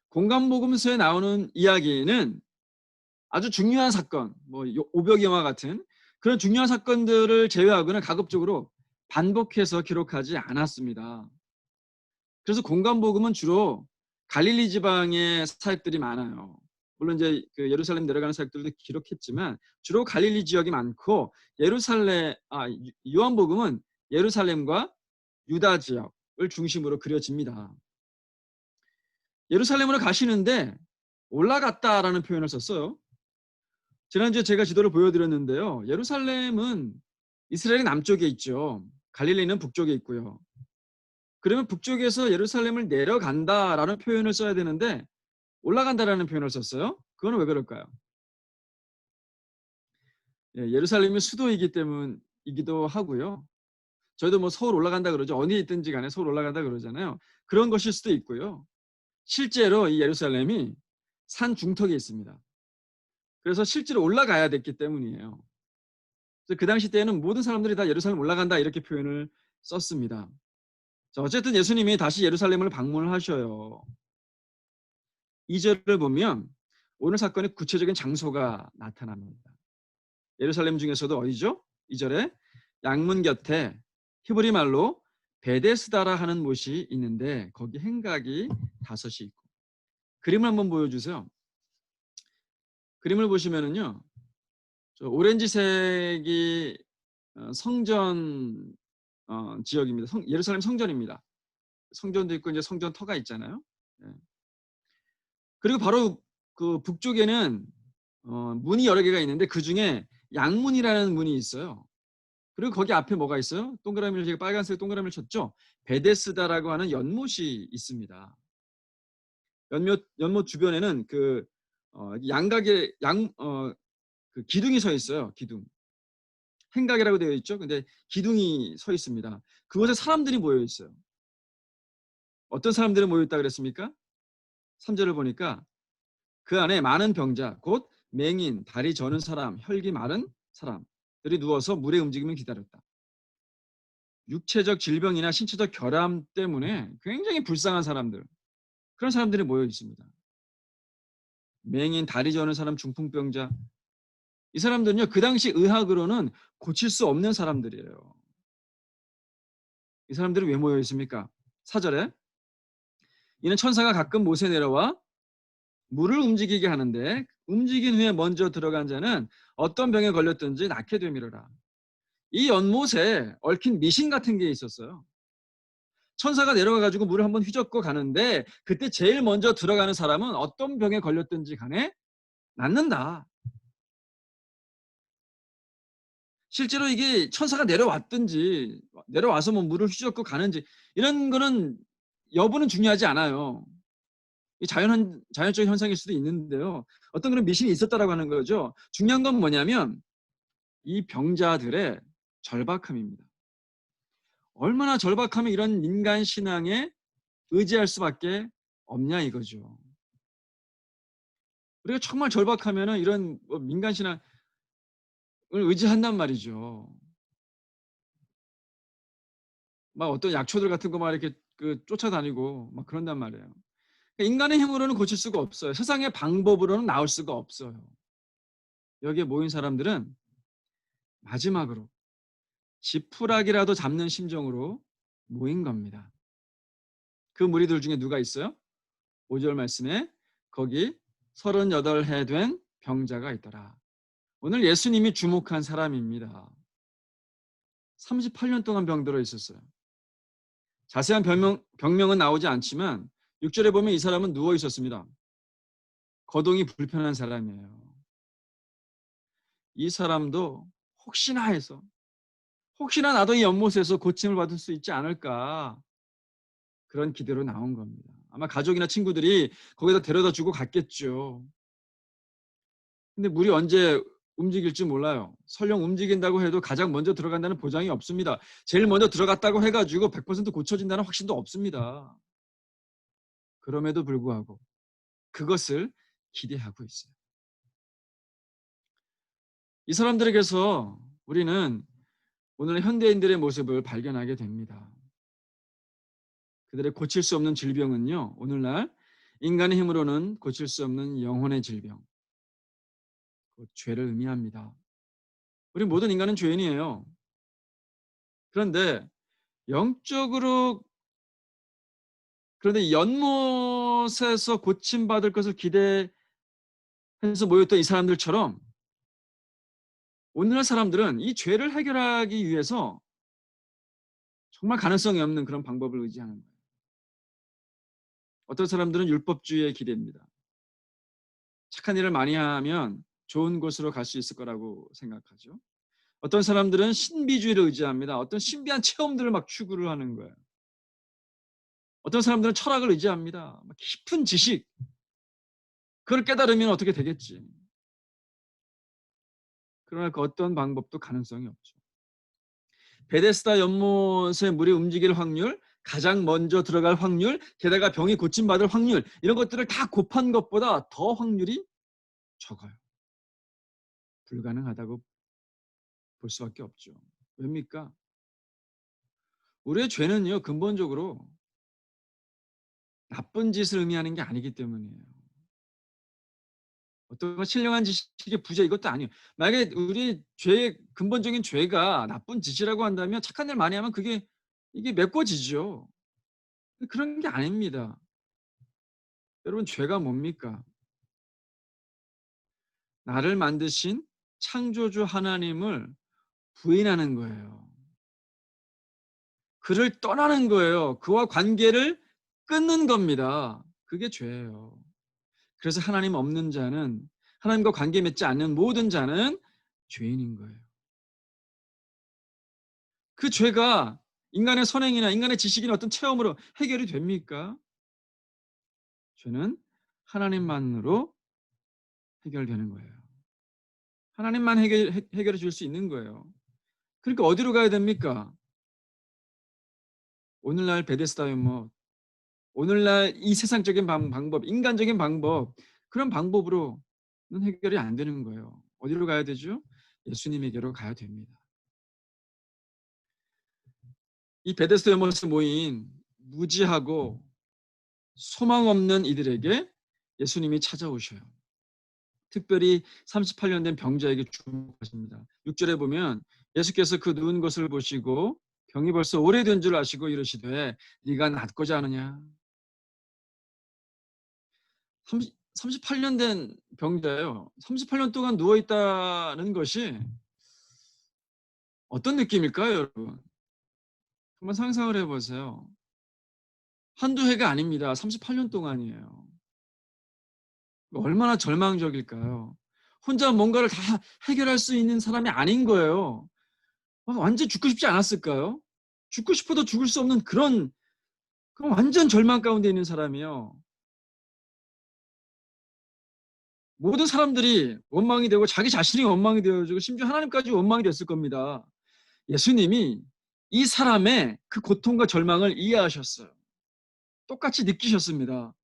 공간복음서에 나오는 이야기는 아주 중요한 사건, 오벽영화 같은 그런 중요한 사건들을 제외하고는 가급적으로 반복해서 기록하지 않았습니다. 그래서 공간복음은 주로 갈릴리 지방의 사역들이 많아요. 물론 이제 그 예루살렘 내려가는 사역들도 기록했지만 주로 갈릴리 지역이 많고 요한복음은 예루살렘과 유다 지역을 중심으로 그려집니다. 예루살렘으로 가시는데 올라갔다라는 표현을 썼어요. 지난주에 제가 지도를 보여드렸는데요. 예루살렘은 이스라엘의 남쪽에 있죠. 갈릴리는 북쪽에 있고요. 그러면 북쪽에서 예루살렘을 내려간다라는 표현을 써야 되는데 올라간다라는 표현을 썼어요. 그건 왜 그럴까요? 예루살렘이 수도이기 때문이기도 하고요. 저희도 서울 올라간다 그러죠. 어디에 있든지 간에 서울 올라간다 그러잖아요. 그런 것일 수도 있고요. 실제로 이 예루살렘이 산 중턱에 있습니다. 그래서 실제로 올라가야 됐기 때문이에요. 그래서 그 당시 때에는 모든 사람들이 다 예루살렘 올라간다 이렇게 표현을 썼습니다. 자, 어쨌든 예수님이 다시 예루살렘을 방문을 하셔요. 2절을 보면 오늘 사건의 구체적인 장소가 나타납니다. 예루살렘 중에서도 어디죠? 2절에 양문 곁에 히브리 말로 베데스다라 하는 곳이 있는데 거기 행각이 5이 있고. 그림을 한번 보여주세요. 그림을 보시면은요, 오렌지색이 성전 지역입니다. 예루살렘 성전입니다. 성전도 있고 이제 성전 터가 있잖아요. 그리고 바로 그 북쪽에는 문이 여러 개가 있는데 그 중에 양문이라는 문이 있어요. 그리고 거기 앞에 뭐가 있어요? 동그라미를 제가 빨간색 동그라미를 쳤죠. 베데스다라고 하는 연못이 있습니다. 연못 주변에는 그 양각의 그 기둥이 서 있어요. 기둥. 행각이라고 되어 있죠. 근데 기둥이 서 있습니다. 그곳에 사람들이 모여 있어요. 어떤 사람들이 모여 있다 그랬습니까? 3절을 보니까 그 안에 많은 병자, 곧 맹인, 다리 저는 사람, 혈기 마른 사람들이 누워서 물의 움직임을 기다렸다. 육체적 질병이나 신체적 결함 때문에 굉장히 불쌍한 사람들, 그런 사람들이 모여 있습니다. 맹인, 다리 저는 사람, 중풍병자, 이 사람들은요, 그 당시 의학으로는 고칠 수 없는 사람들이에요. 이 사람들이 왜 모여 있습니까? 4절에 이는 천사가 가끔 못에 내려와 물을 움직이게 하는데 움직인 후에 먼저 들어간 자는 어떤 병에 걸렸든지 낫게 되미러라. 이 연못에 얽힌 미신 같은 게 있었어요. 천사가 내려가 가지고 물을 한번 휘젓고 가는데 그때 제일 먼저 들어가는 사람은 어떤 병에 걸렸든지 간에 낫는다. 실제로 이게 천사가 내려왔든지 내려와서 뭐 물을 휘젓고 가는지 이런 거는 여부는 중요하지 않아요. 이 자연적인 현상일 수도 있는데요. 어떤 그런 미신이 있었다라고 하는 거죠. 중요한 건 뭐냐면 이 병자들의 절박함입니다. 얼마나 절박하면 이런 인간 신앙에 의지할 수밖에 없냐 이거죠. 우리가 정말 절박하면은 이런 민간 신앙을 의지한단 말이죠. 막 어떤 약초들 같은 거 막 이렇게 쫓아다니고 막 그런단 말이에요. 인간의 힘으로는 고칠 수가 없어요. 세상의 방법으로는 나올 수가 없어요. 여기에 모인 사람들은 마지막으로 지푸라기라도 잡는 심정으로 모인 겁니다. 그 무리들 중에 누가 있어요? 5절 말씀에 거기 38해 된 병자가 있더라. 오늘 예수님이 주목한 사람입니다. 38년 동안 병들어 있었어요. 자세한 병명은 나오지 않지만 6절에 보면 이 사람은 누워 있었습니다. 거동이 불편한 사람이에요. 이 사람도 혹시나 해서 혹시나 나도 이 연못에서 고침을 받을 수 있지 않을까 그런 기대로 나온 겁니다. 아마 가족이나 친구들이 거기다 데려다 주고 갔겠죠. 근데 물이 언제 움직일지 몰라요. 설령 움직인다고 해도 가장 먼저 들어간다는 보장이 없습니다. 제일 먼저 들어갔다고 해가지고 100% 고쳐진다는 확신도 없습니다. 그럼에도 불구하고 그것을 기대하고 있어요. 이 사람들에게서 우리는 오늘의 현대인들의 모습을 발견하게 됩니다. 그들의 고칠 수 없는 질병은요, 오늘날 인간의 힘으로는 고칠 수 없는 영혼의 질병, 곧 죄를 의미합니다. 우리 모든 인간은 죄인이에요. 그런데 영적으로 그런데 연못에서 고침받을 것을 기대해서 모였던 이 사람들처럼 오늘날 사람들은 이 죄를 해결하기 위해서 정말 가능성이 없는 그런 방법을 의지하는 거예요. 어떤 사람들은 율법주의에 기대입니다. 착한 일을 많이 하면 좋은 곳으로 갈 수 있을 거라고 생각하죠. 어떤 사람들은 신비주의를 의지합니다. 어떤 신비한 체험들을 막 추구를 하는 거예요. 어떤 사람들은 철학을 의지합니다. 깊은 지식, 그걸 깨달으면 어떻게 되겠지. 그러나 그 어떤 방법도 가능성이 없죠. 베데스다 연못에 물이 움직일 확률, 가장 먼저 들어갈 확률, 게다가 병이 고침받을 확률, 이런 것들을 다 곱한 것보다 더 확률이 적어요. 불가능하다고 볼 수밖에 없죠. 왜입니까? 우리의 죄는요, 근본적으로 나쁜 짓을 의미하는 게 아니기 때문이에요. 어떤 신령한 지식의 부재 이것도 아니에요. 만약에 우리 죄의 근본적인 죄가 나쁜 짓이라고 한다면 착한 일 많이 하면 이게 메꿔지죠. 그런 게 아닙니다. 여러분 죄가 뭡니까? 나를 만드신 창조주 하나님을 부인하는 거예요. 그를 떠나는 거예요. 그와 관계를 끊는 겁니다. 그게 죄예요. 그래서 하나님 없는 자는, 하나님과 관계 맺지 않는 모든 자는 죄인인 거예요. 그 죄가 인간의 선행이나 인간의 지식이나 어떤 체험으로 해결이 됩니까? 죄는 하나님만으로 해결되는 거예요. 하나님만 해결해 줄 수 있는 거예요. 그러니까 어디로 가야 됩니까? 오늘날 베데스다 연못, 오늘날 이 세상적인 방법, 인간적인 방법, 그런 방법으로는 해결이 안 되는 거예요. 어디로 가야 되죠? 예수님에게로 가야 됩니다. 이 베데스다 연못에 모인 무지하고 소망 없는 이들에게 예수님이 찾아오셔요. 특별히 38년 된 병자에게 주목하십니다. 6절에 보면 예수께서 그 누운 것을 보시고 병이 벌써 오래된 줄 아시고 이르시되 네가 낫고자 하느냐. 38년 된 병자예요. 38년 동안 누워있다는 것이 어떤 느낌일까요, 여러분? 한번 상상을 해보세요. 한두 해가 아닙니다. 38년 동안이에요. 얼마나 절망적일까요? 혼자 뭔가를 다 해결할 수 있는 사람이 아닌 거예요. 완전 죽고 싶지 않았을까요? 죽고 싶어도 죽을 수 없는 그런 완전 절망 가운데 있는 사람이요. 모든 사람들이 원망이 되고 자기 자신이 원망이 되어지고 심지어 하나님까지 원망이 됐을 겁니다. 예수님이 이 사람의 그 고통과 절망을 이해하셨어요. 똑같이 느끼셨습니다.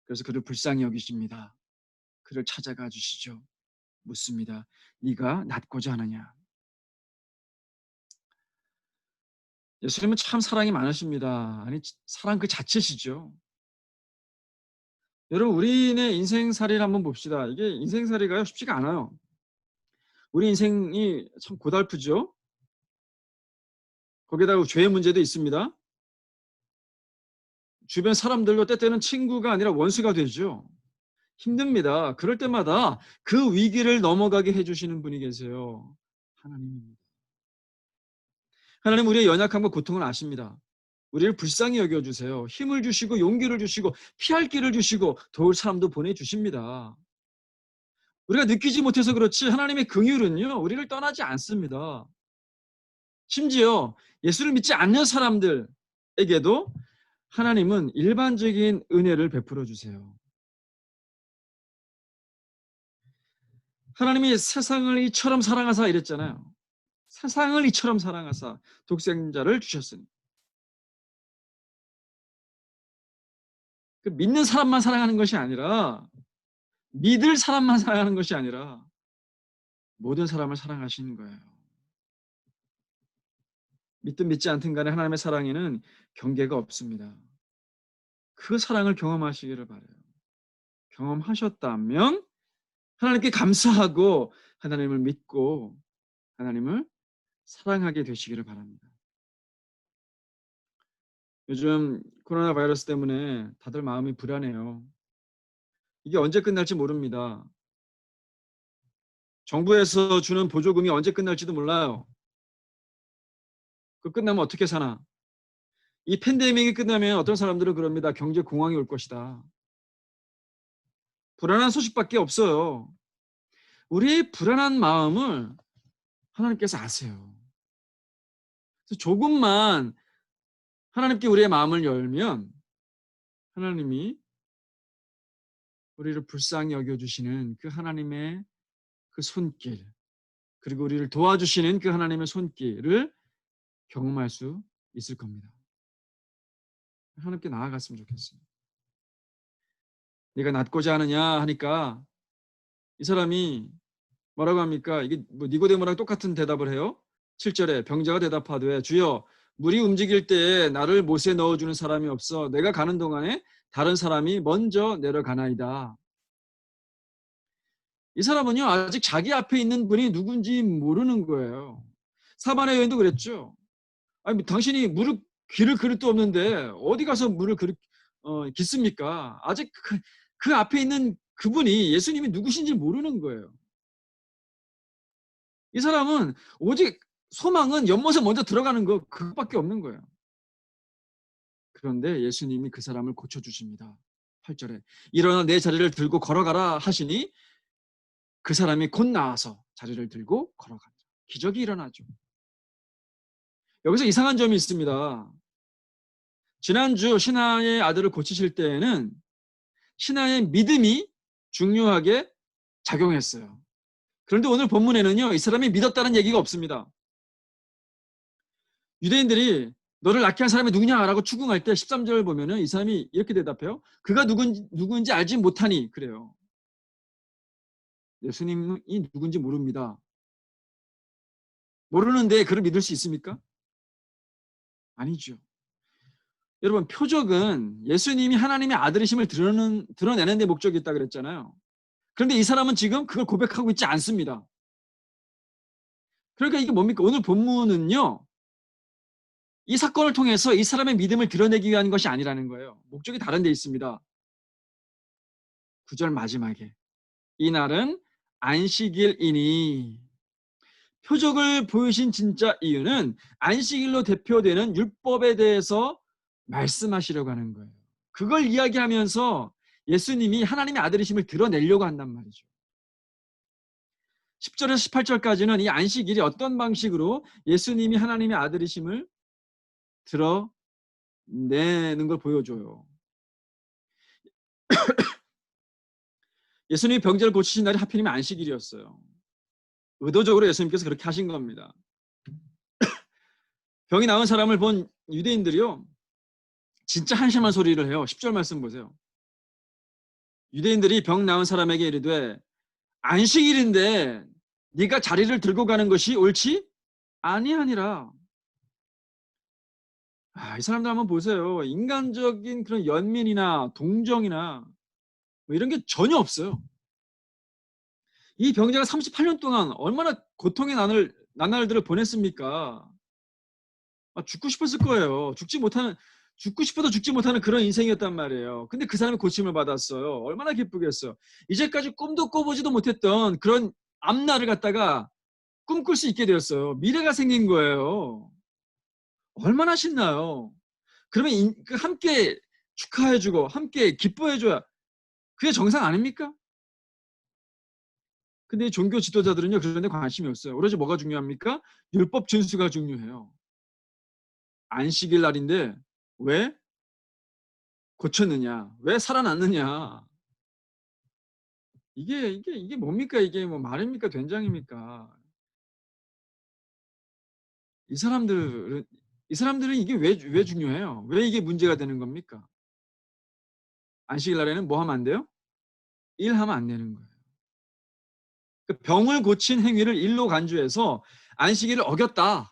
그래서 그를 불쌍히 여기십니다. 그를 찾아가 주시죠. 묻습니다. 네가 낫고자 하느냐? 예수님은 참 사랑이 많으십니다. 아니, 사랑 그 자체시죠. 여러분, 우리의 인생살이를 한번 봅시다. 이게 인생살이가 쉽지가 않아요. 우리 인생이 참 고달프죠. 거기다가 죄의 문제도 있습니다. 주변 사람들과 때때는 친구가 아니라 원수가 되죠. 힘듭니다. 그럴 때마다 그 위기를 넘어가게 해주시는 분이 계세요. 하나님입니다. 하나님 우리의 연약함과 고통을 아십니다. 우리를 불쌍히 여겨주세요. 힘을 주시고 용기를 주시고 피할 길을 주시고 도울 사람도 보내주십니다. 우리가 느끼지 못해서 그렇지 하나님의 긍휼은요 우리를 떠나지 않습니다. 심지어 예수를 믿지 않는 사람들에게도 하나님은 일반적인 은혜를 베풀어 주세요. 하나님이 세상을 이처럼 사랑하사 이랬잖아요. 세상을 이처럼 사랑하사 독생자를 주셨으니 그 믿는 사람만 사랑하는 것이 아니라 믿을 사람만 사랑하는 것이 아니라 모든 사람을 사랑하시는 거예요. 믿든 믿지 않든 간에 하나님의 사랑에는 경계가 없습니다. 그 사랑을 경험하시기를 바라요. 경험하셨다면 하나님께 감사하고 하나님을 믿고 하나님을 사랑하게 되시기를 바랍니다. 요즘 코로나 바이러스 때문에 다들 마음이 불안해요. 이게 언제 끝날지 모릅니다. 정부에서 주는 보조금이 언제 끝날지도 몰라요. 그 끝나면 어떻게 사나? 이 팬데믹이 끝나면 어떤 사람들은 그럽니다. 경제 공황이 올 것이다. 불안한 소식밖에 없어요. 우리의 불안한 마음을 하나님께서 아세요. 그래서 조금만 하나님께 우리의 마음을 열면 하나님이 우리를 불쌍히 여겨주시는 그 하나님의 그 손길, 그리고 우리를 도와주시는 그 하나님의 손길을 경험할 수 있을 겁니다. 하나님께 나아갔으면 좋겠어요. 네가 낫고자 하느냐 하니까 이 사람이 뭐라고 합니까? 이게 뭐 니고데모랑 똑같은 대답을 해요. 7절에 병자가 대답하되 주여 물이 움직일 때에 나를 못에 넣어주는 사람이 없어 내가 가는 동안에 다른 사람이 먼저 내려가나이다. 이 사람은요 아직 자기 앞에 있는 분이 누군지 모르는 거예요. 사반의 여인도 그랬죠. 아니 당신이 무릎 기를 그릇도 없는데 어디 가서 물을 깃습니까? 아직 그 앞에 있는 그분이 예수님이 누구신지 모르는 거예요. 이 사람은 오직 소망은 연못에 먼저 들어가는 거 그것밖에 없는 거예요. 그런데 예수님이 그 사람을 고쳐주십니다. 8절에 일어나 내 자리를 들고 걸어가라 하시니 그 사람이 곧 나와서 자리를 들고 걸어갑니다. 기적이 일어나죠. 여기서 이상한 점이 있습니다. 지난주 신하의 아들을 고치실 때에는 신하의 믿음이 중요하게 작용했어요. 그런데 오늘 본문에는요, 이 사람이 믿었다는 얘기가 없습니다. 유대인들이 너를 낳게 한 사람이 누구냐라고 추궁할 때 13절을 보면은 이 사람이 이렇게 대답해요. 그가 누군지 알지 못하니 그래요. 예수님이 누군지 모릅니다. 모르는데 그를 믿을 수 있습니까? 아니죠. 여러분, 표적은 예수님이 하나님의 아들이심을 드러내는 데 목적이 있다 그랬잖아요. 그런데 이 사람은 지금 그걸 고백하고 있지 않습니다. 그러니까 이게 뭡니까? 오늘 본문은요, 이 사건을 통해서 이 사람의 믿음을 드러내기 위한 것이 아니라는 거예요. 목적이 다른 데 있습니다. 9절 마지막에 이날은 안식일이니, 표적을 보이신 진짜 이유는 안식일로 대표되는 율법에 대해서 말씀하시려고 하는 거예요. 그걸 이야기하면서 예수님이 하나님의 아들이심을 드러내려고 한단 말이죠. 10절에서 18절까지는 이 안식일이 어떤 방식으로 예수님이 하나님의 아들이심을 드러내는 걸 보여줘요. 예수님이 병자를 고치신 날이 하필이면 안식일이었어요. 의도적으로 예수님께서 그렇게 하신 겁니다. 병이 나은 사람을 본 유대인들이요, 진짜 한심한 소리를 해요. 10절 말씀 보세요. 유대인들이 병 나은 사람에게 이르되 안식일인데 네가 자리를 들고 가는 것이 옳지 아니하니라. 이 사람들 한번 보세요. 인간적인 그런 연민이나 동정이나 뭐 이런 게 전혀 없어요. 이 병자가 38년 동안 얼마나 고통의 나날들을 보냈습니까? 죽고 싶었을 거예요. 죽고 싶어도 죽지 못하는 그런 인생이었단 말이에요. 근데 그 사람이 고침을 받았어요. 얼마나 기쁘겠어요. 이제까지 꿈도 꿔보지도 못했던 그런 앞날을 갖다가 꿈꿀 수 있게 되었어요. 미래가 생긴 거예요. 얼마나 신나요. 그러면 함께 축하해주고 함께 기뻐해줘야 그게 정상 아닙니까? 근데 종교 지도자들은요, 그런 데 관심이 없어요. 오로지 뭐가 중요합니까? 율법 준수가 중요해요. 안식일 날인데 왜 고쳤느냐? 왜 살아났느냐? 이게 뭡니까? 이게 뭐 말입니까? 된장입니까? 이 사람들은 이게 왜 중요해요? 왜 이게 문제가 되는 겁니까? 안식일 날에는 뭐 하면 안 돼요? 일하면 안 되는 거예요. 병을 고친 행위를 일로 간주해서 안식일을 어겼다라고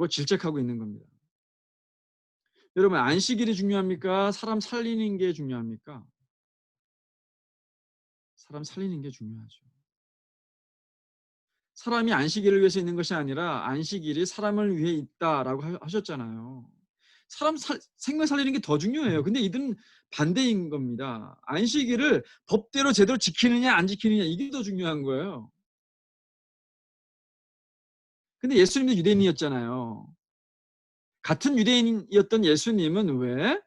질책하고 있는 겁니다. 여러분, 안식일이 중요합니까? 사람 살리는 게 중요합니까? 사람 살리는 게 중요하죠. 사람이 안식일을 위해서 있는 것이 아니라 안식일이 사람을 위해 있다라고 하셨잖아요. 사람 생명 살리는 게 더 중요해요. 근데 이들은 반대인 겁니다. 안식일을 법대로 제대로 지키느냐 안 지키느냐 이게 더 중요한 거예요. 근데 예수님도 유대인이었잖아요. 같은 유대인이었던 예수님은 왜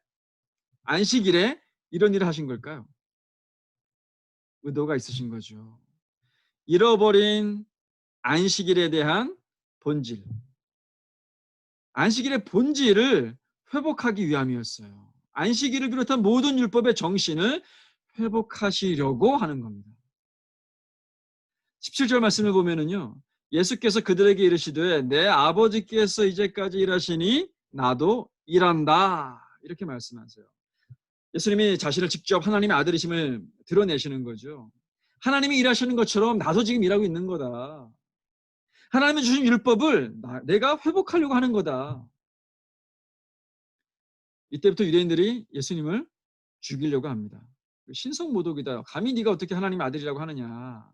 안식일에 이런 일을 하신 걸까요? 의도가 있으신 거죠. 잃어버린 안식일에 대한 본질. 안식일의 본질을 회복하기 위함이었어요. 안식일을 비롯한 모든 율법의 정신을 회복하시려고 하는 겁니다. 17절 말씀을 보면은요, 예수께서 그들에게 이르시되 내 아버지께서 이제까지 일하시니 나도 일한다. 이렇게 말씀하세요. 예수님이 자신을 직접 하나님의 아들이심을 드러내시는 거죠. 하나님이 일하시는 것처럼 나도 지금 일하고 있는 거다. 하나님이 주신 율법을 내가 회복하려고 하는 거다. 이때부터 유대인들이 예수님을 죽이려고 합니다. 신성모독이다. 감히 네가 어떻게 하나님의 아들이라고 하느냐.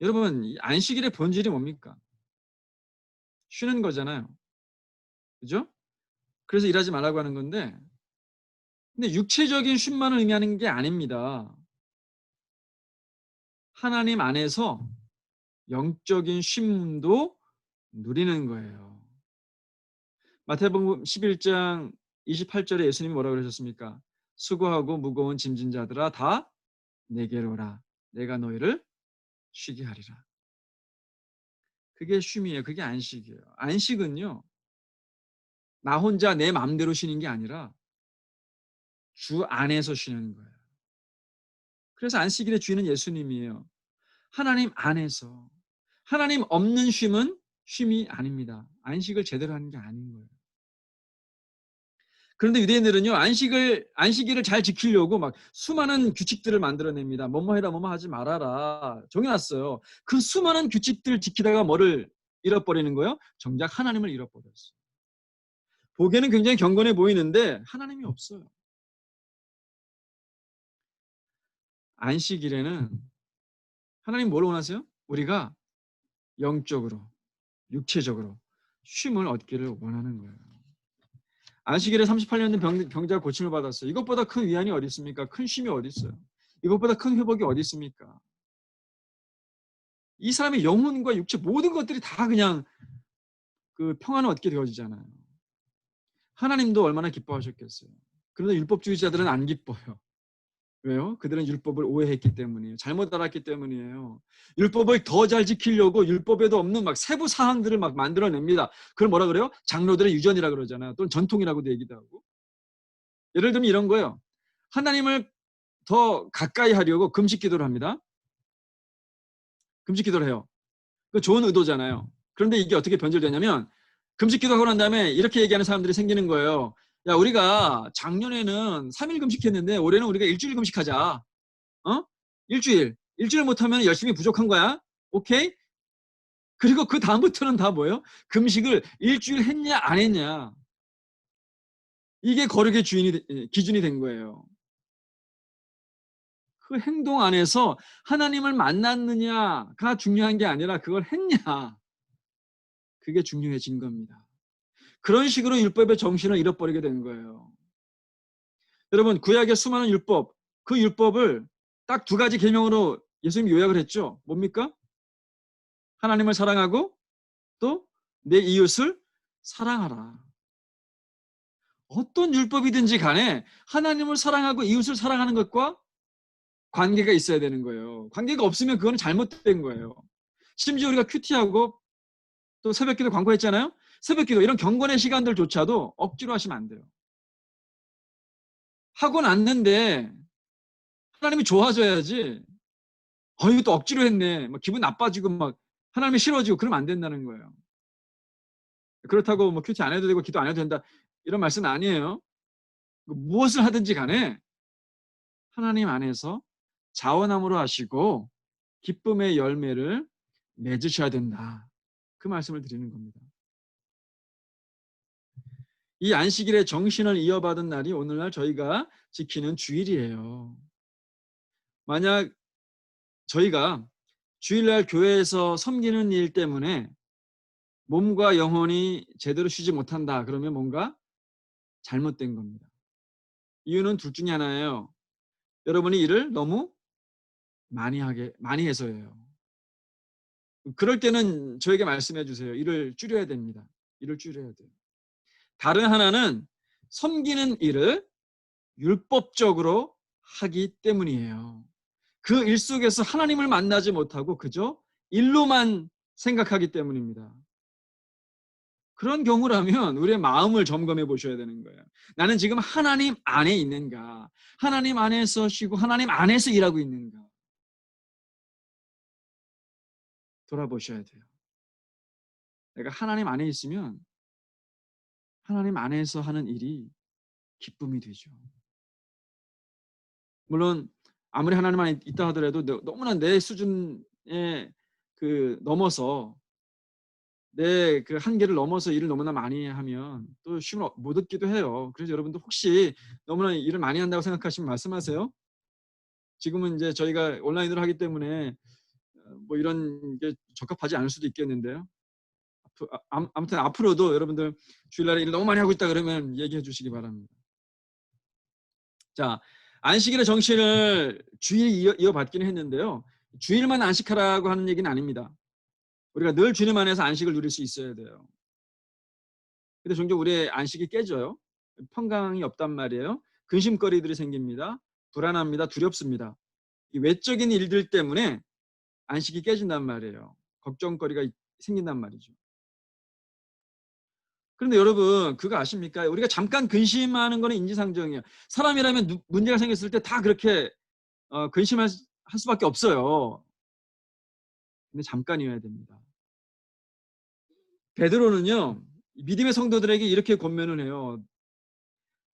여러분, 이 안식일의 본질이 뭡니까? 쉬는 거잖아요. 그죠? 그래서 일하지 말라고 하는 건데, 근데 육체적인 쉼만을 의미하는 게 아닙니다. 하나님 안에서 영적인 쉼도 누리는 거예요. 마태복음 11장 28절에 예수님이 뭐라고 그러셨습니까? 수고하고 무거운 짐진 자들아 다 내게로 오라. 내가 너희를 쉬게 하리라. 그게 쉼이에요. 그게 안식이에요. 안식은요, 나 혼자 내 마음대로 쉬는 게 아니라 주 안에서 쉬는 거예요. 그래서 안식일의 주인은 예수님이에요. 하나님 안에서. 하나님 없는 쉼은 쉼이 아닙니다. 안식을 제대로 하는 게 아닌 거예요. 그런데 유대인들은요, 안식일을 잘 지키려고 막 수많은 규칙들을 만들어냅니다. 뭐뭐 해라, 뭐뭐 하지 말아라. 정해놨어요. 그 수많은 규칙들 지키다가 뭐를 잃어버리는 거예요? 정작 하나님을 잃어버렸어요. 보기에는 굉장히 경건해 보이는데 하나님이 없어요. 안식일에는 하나님 뭘 원하세요? 우리가 영적으로, 육체적으로 쉼을 얻기를 원하는 거예요. 안식일에 38년 된 병자가 고침을 받았어요. 이것보다 큰 위안이 어디 있습니까? 큰 쉼이 어디 있어요? 이것보다 큰 회복이 어디 있습니까? 이 사람의 영혼과 육체 모든 것들이 다 그냥 그 평안을 얻게 되어지잖아요. 하나님도 얼마나 기뻐하셨겠어요. 그런데 율법주의자들은 안 기뻐요. 왜요? 그들은 율법을 오해했기 때문이에요. 잘못 알았기 때문이에요. 율법을 더 잘 지키려고 율법에도 없는 막 세부 사항들을 막 만들어냅니다. 그걸 뭐라 그래요? 장로들의 유전이라 그러잖아요. 또는 전통이라고도 얘기도 하고. 예를 들면 이런 거예요. 하나님을 더 가까이 하려고 금식 기도를 합니다. 금식 기도를 해요. 그 좋은 의도잖아요. 그런데 이게 어떻게 변질되냐면 금식 기도하고 난 다음에 이렇게 얘기하는 사람들이 생기는 거예요. 야, 우리가 작년에는 3일 금식했는데 올해는 우리가 일주일 금식하자. 일주일 못하면 열심히 부족한 거야. 오케이? 그리고 그 다음부터는 다 뭐예요? 금식을 일주일 했냐 안 했냐. 이게 거룩의 기준이 된 거예요. 그 행동 안에서 하나님을 만났느냐가 중요한 게 아니라 그걸 했냐. 그게 중요해진 겁니다. 그런 식으로 율법의 정신을 잃어버리게 된 거예요. 여러분, 구약의 수많은 율법, 그 율법을 딱 두 가지 계명으로 예수님이 요약을 했죠. 뭡니까? 하나님을 사랑하고 또 내 이웃을 사랑하라. 어떤 율법이든지 간에 하나님을 사랑하고 이웃을 사랑하는 것과 관계가 있어야 되는 거예요. 관계가 없으면 그거는 잘못된 거예요. 심지어 우리가 큐티하고 또 새벽기도 광고했잖아요. 새벽기도 이런 경건의 시간들조차도 억지로 하시면 안 돼요. 하고 났는데 하나님이 좋아져야지. 이거 또 억지로 했네. 막 기분 나빠지고 막 하나님이 싫어지고 그러면 안 된다는 거예요. 그렇다고 뭐 큐티 안 해도 되고 기도 안 해도 된다 이런 말씀은 아니에요. 무엇을 하든지 간에 하나님 안에서 자원함으로 하시고 기쁨의 열매를 맺으셔야 된다. 그 말씀을 드리는 겁니다. 이 안식일의 정신을 이어받은 날이 오늘날 저희가 지키는 주일이에요. 만약 저희가 주일날 교회에서 섬기는 일 때문에 몸과 영혼이 제대로 쉬지 못한다. 그러면 뭔가 잘못된 겁니다. 이유는 둘 중에 하나예요. 여러분이 일을 너무 많이 해서예요. 그럴 때는 저에게 말씀해 주세요. 일을 줄여야 됩니다. 일을 줄여야 돼요. 다른 하나는 섬기는 일을 율법적으로 하기 때문이에요. 그 일 속에서 하나님을 만나지 못하고 그저 일로만 생각하기 때문입니다. 그런 경우라면 우리의 마음을 점검해 보셔야 되는 거예요. 나는 지금 하나님 안에 있는가? 하나님 안에서 쉬고 하나님 안에서 일하고 있는가? 돌아보셔야 돼요. 내가 하나님 안에 있으면 하나님 안에서 하는 일이 기쁨이 되죠. 물론 아무리 하나님 안에 있다 하더라도 너무나 내 수준에 넘어서 내 그 한계를 넘어서 일을 너무나 많이 하면 또 쉼을 못 얻기도 해요. 그래서 여러분도 혹시 너무나 일을 많이 한다고 생각하시면 말씀하세요. 지금은 이제 저희가 온라인으로 하기 때문에 뭐 이런 게 적합하지 않을 수도 있겠는데요. 아무튼 앞으로도 여러분들 주일날에 일 너무 많이 하고 있다 그러면 얘기해 주시기 바랍니다. 자, 안식일의 정신을 주일 이어받기는 했는데요. 주일만 안식하라고 하는 얘기는 아닙니다. 우리가 늘 주님 안에서 안식을 누릴 수 있어야 돼요. 근데 종종 우리의 안식이 깨져요. 평강이 없단 말이에요. 근심거리들이 생깁니다. 불안합니다. 두렵습니다. 이 외적인 일들 때문에 안식이 깨진단 말이에요. 걱정거리가 생긴단 말이죠. 그런데 여러분 그거 아십니까? 우리가 잠깐 근심하는 거는 인지상정이에요. 사람이라면 문제가 생겼을 때 다 그렇게 근심할 수밖에 없어요. 근데 잠깐이어야 됩니다. 베드로는요, 믿음의 성도들에게 이렇게 권면을 해요.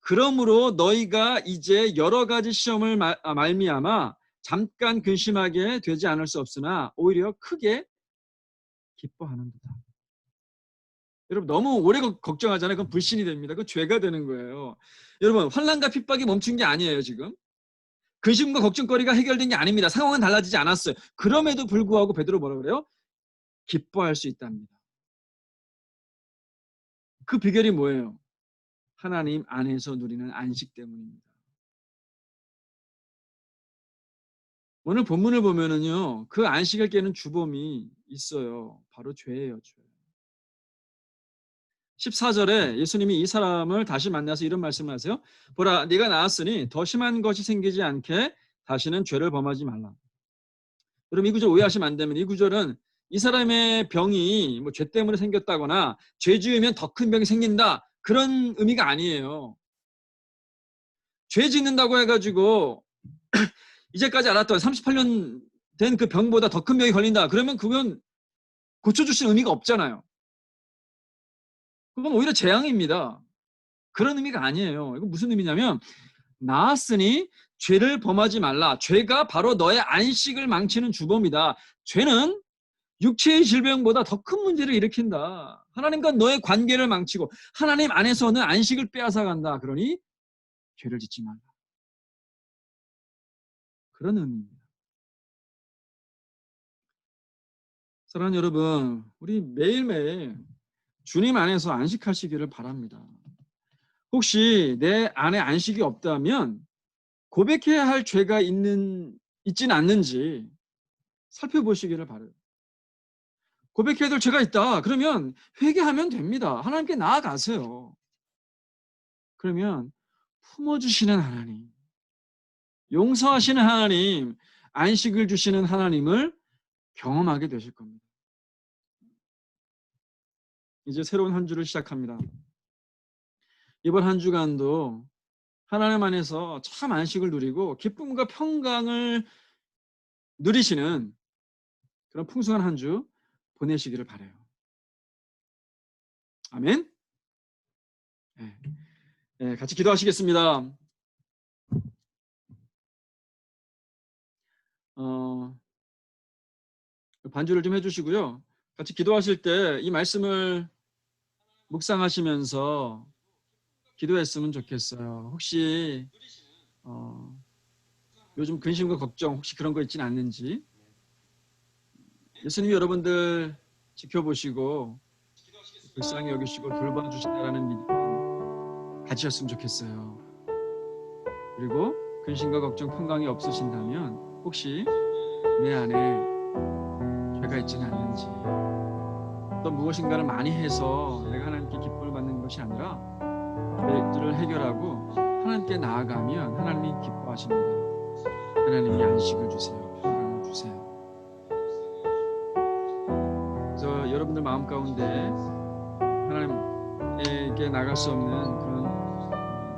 그러므로 너희가 이제 여러 가지 시험을 말미암아 잠깐 근심하게 되지 않을 수 없으나 오히려 크게 기뻐하는도다. 여러분 너무 오래 걱정하잖아요. 그건 불신이 됩니다. 그건 죄가 되는 거예요. 여러분 환난과 핍박이 멈춘 게 아니에요. 지금 근심과 걱정거리가 해결된 게 아닙니다. 상황은 달라지지 않았어요. 그럼에도 불구하고 베드로 뭐라 그래요? 기뻐할 수 있답니다. 그 비결이 뭐예요? 하나님 안에서 누리는 안식 때문입니다. 오늘 본문을 보면은요, 그 안식을 깨는 주범이 있어요. 바로 죄예요, 죄. 14절에 예수님이 이 사람을 다시 만나서 이런 말씀을 하세요. 보라, 네가 나았으니 더 심한 것이 생기지 않게 다시는 죄를 범하지 말라. 여러분 이 구절 오해하시면 안 되면 이 구절은 이 사람의 병이 뭐 죄 때문에 생겼다거나 죄 지으면 더 큰 병이 생긴다 그런 의미가 아니에요. 죄 짓는다고 해가지고 이제까지 알았던 38년 된 그 병보다 더 큰 병이 걸린다. 그러면 그건 고쳐주신 의미가 없잖아요. 그건 오히려 재앙입니다. 그런 의미가 아니에요. 이건 무슨 의미냐면 나았으니 죄를 범하지 말라. 죄가 바로 너의 안식을 망치는 주범이다. 죄는 육체의 질병보다 더 큰 문제를 일으킨다. 하나님과 너의 관계를 망치고 하나님 안에서는 안식을 빼앗아간다. 그러니 죄를 짓지 말라. 그런 의미입니다. 사랑하는 여러분, 우리 매일매일 주님 안에서 안식하시기를 바랍니다. 혹시 내 안에 안식이 없다면 고백해야 할 죄가 있지는 않는지 살펴보시기를 바라요. 고백해야 될 죄가 있다. 그러면 회개하면 됩니다. 하나님께 나아가세요. 그러면 품어주시는 하나님, 용서하시는 하나님, 안식을 주시는 하나님을 경험하게 되실 겁니다. 이제 새로운 한 주를 시작합니다. 이번 한 주간도 하나님 안에서 참 안식을 누리고 기쁨과 평강을 누리시는 그런 풍성한 한 주 보내시기를 바라요. 아멘. 네, 같이 기도하시겠습니다. 반주를 좀 해주시고요. 같이 기도하실 때 이 말씀을 묵상하시면서 기도했으면 좋겠어요. 혹시 요즘 근심과 걱정 혹시 그런 거 있지는 않는지 예수님이 여러분들 지켜보시고 불쌍히 여기시고 돌봐주신다라는 믿음 가지셨으면 좋겠어요. 그리고 근심과 걱정, 평강이 없으신다면 혹시 내 안에 죄가 있지는 않는지 또 무엇인가를 많이 해서 내가 하나님께 기쁨을 받는 것이 아니라 죄들을 해결하고 하나님께 나아가면 하나님이 기뻐하십니다. 하나님이 안식을 주세요. 평강을 주세요. 그래서 여러분들 마음 가운데 하나님에게 나갈 수 없는 그런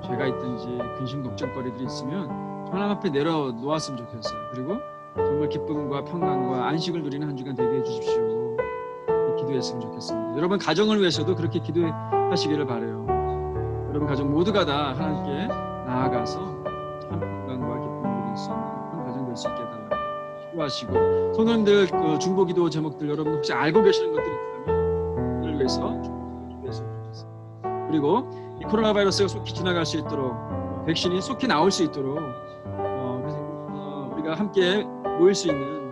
죄가 있든지 근심 걱정거리들이 있으면 하나님 앞에 내려놓았으면 좋겠어요. 그리고 정말 기쁨과 평강과 안식을 누리는 한 주간 되게 해주십시오. 기도했으면 좋겠습니다. 여러분 가정을 위해서도 그렇게 기도하시기를 바라요. 여러분 가정 모두가 다 하나님께 나아가서 참 평강과 기쁨을 누릴 수 있는 그런 가정 될 수 있게 달라고 기도하시고 성도님들 그 중보기도 제목들 여러분 혹시 알고 계시는 것들이 있다면 이를 위해서 기도했으면 좋겠습니다. 그리고 이 코로나 바이러스가 속히 지나갈 수 있도록 백신이 속히 나올 수 있도록 우리가 함께 모일 수 있는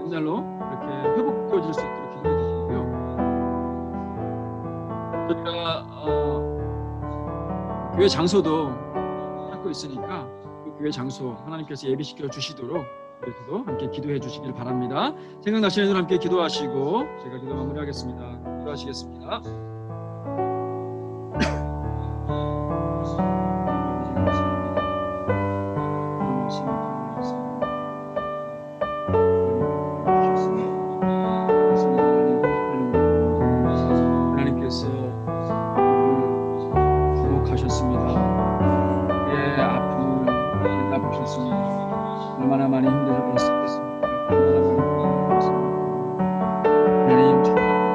옛날로 이렇게 회복되어질 수 있도록 기도해 주시고요. 저희가 교회 장소도 찾고 있으니까 그 교회 장소 하나님께서 예비시켜 주시도록 그래서도 함께 기도해 주시길 바랍니다. 생각나시는 분 함께 기도하시고 제가 기도 마무리하겠습니다. 기도하시겠습니다. 얼마나 많이 힘들었겠습니까? 얼마나 많이 힘들었겠습니까? 하나님 정말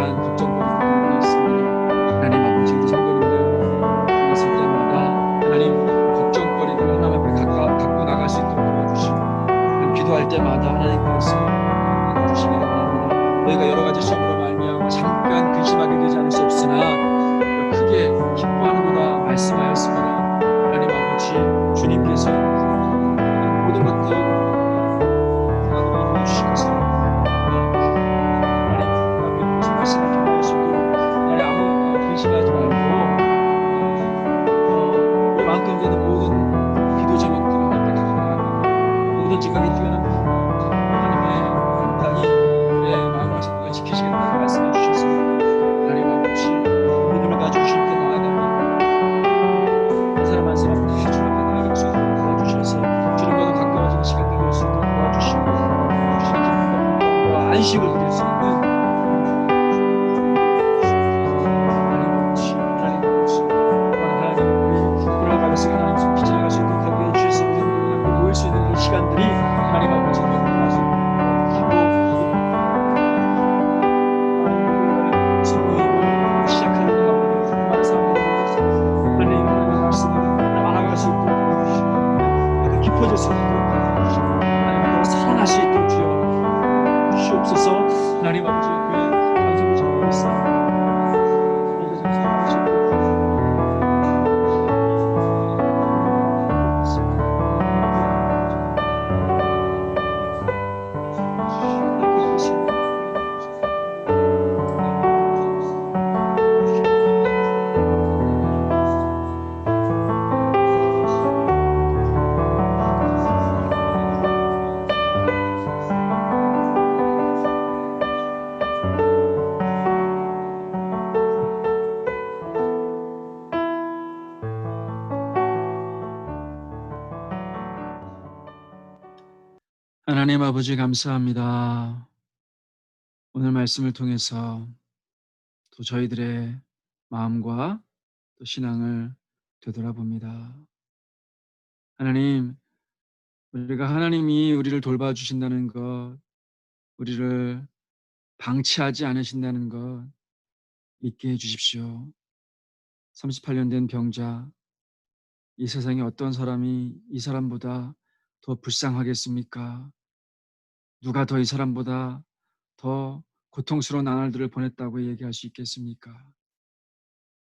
이러한 걱정거리들이 있습니다. 하나님 아버지, 우리 성도님들 있을 때마다 하나님 걱정거리들 하나님 앞에 갖고 나갈 수 있도록 도와주시고, 기도할 때마다 하나님께서 주시기 바랍니다. 너희가 여러 가지 시험으로 말미암아 잠깐 근심하게 되지 않을 수 없으나 크게 기뻐하는구나 말씀하였습니다. 하나님 아버지, 주님께서 모든 것들 이루어 주시면서 하나님 앞에 무슨 말씀을 기도할 수 있도록 하나님 아무 근심하지 말고 우리 마음 가운데 있는 모든 기도 제목들을 하나님께 갖고 나가고 모든 지각이 뛰어난 하나님의 땅이 우리의 마음과 생각을 지키시겠다고 말씀해 주셔서 하나님 아버지 믿음을 가지고 주님께 나아가니 한 사람 한 사람 다 주님께 나아갈 수 있도록 도와주셔서 주님과도 가까워지는 시간들 될 수 있도록 도와주시고 주님의 기쁨과 안식을 누릴 수 있는 하나님 손 피치를 수 있도록 하게 해주셔서 우리 함께 모일 수 있는 이 시간들이 하나님 아버지 무슨 모임을 시작하려고 하고 많은 사람들이 하나님의 말씀을 알아갈 수 있도록 도와주시고 더 깊어질 수 있도록 도와주시고 하나님을 사랑할 수 있도록 주시옵소서. 하나님 아버지 교회 방송을 전하고 있습니다. 하나님 아버지 감사합니다. 오늘 말씀을 통해서 또 저희들의 마음과 또 신앙을 되돌아봅니다. 하나님, 우리가 하나님이 우리를 돌봐주신다는 것, 우리를 방치하지 않으신다는 것 믿게 해주십시오. 38년 된 병자, 이 세상에 어떤 사람이 이 사람보다 더 불쌍하겠습니까? 누가 더 이 사람보다 더 고통스러운 나날들을 보냈다고 얘기할 수 있겠습니까?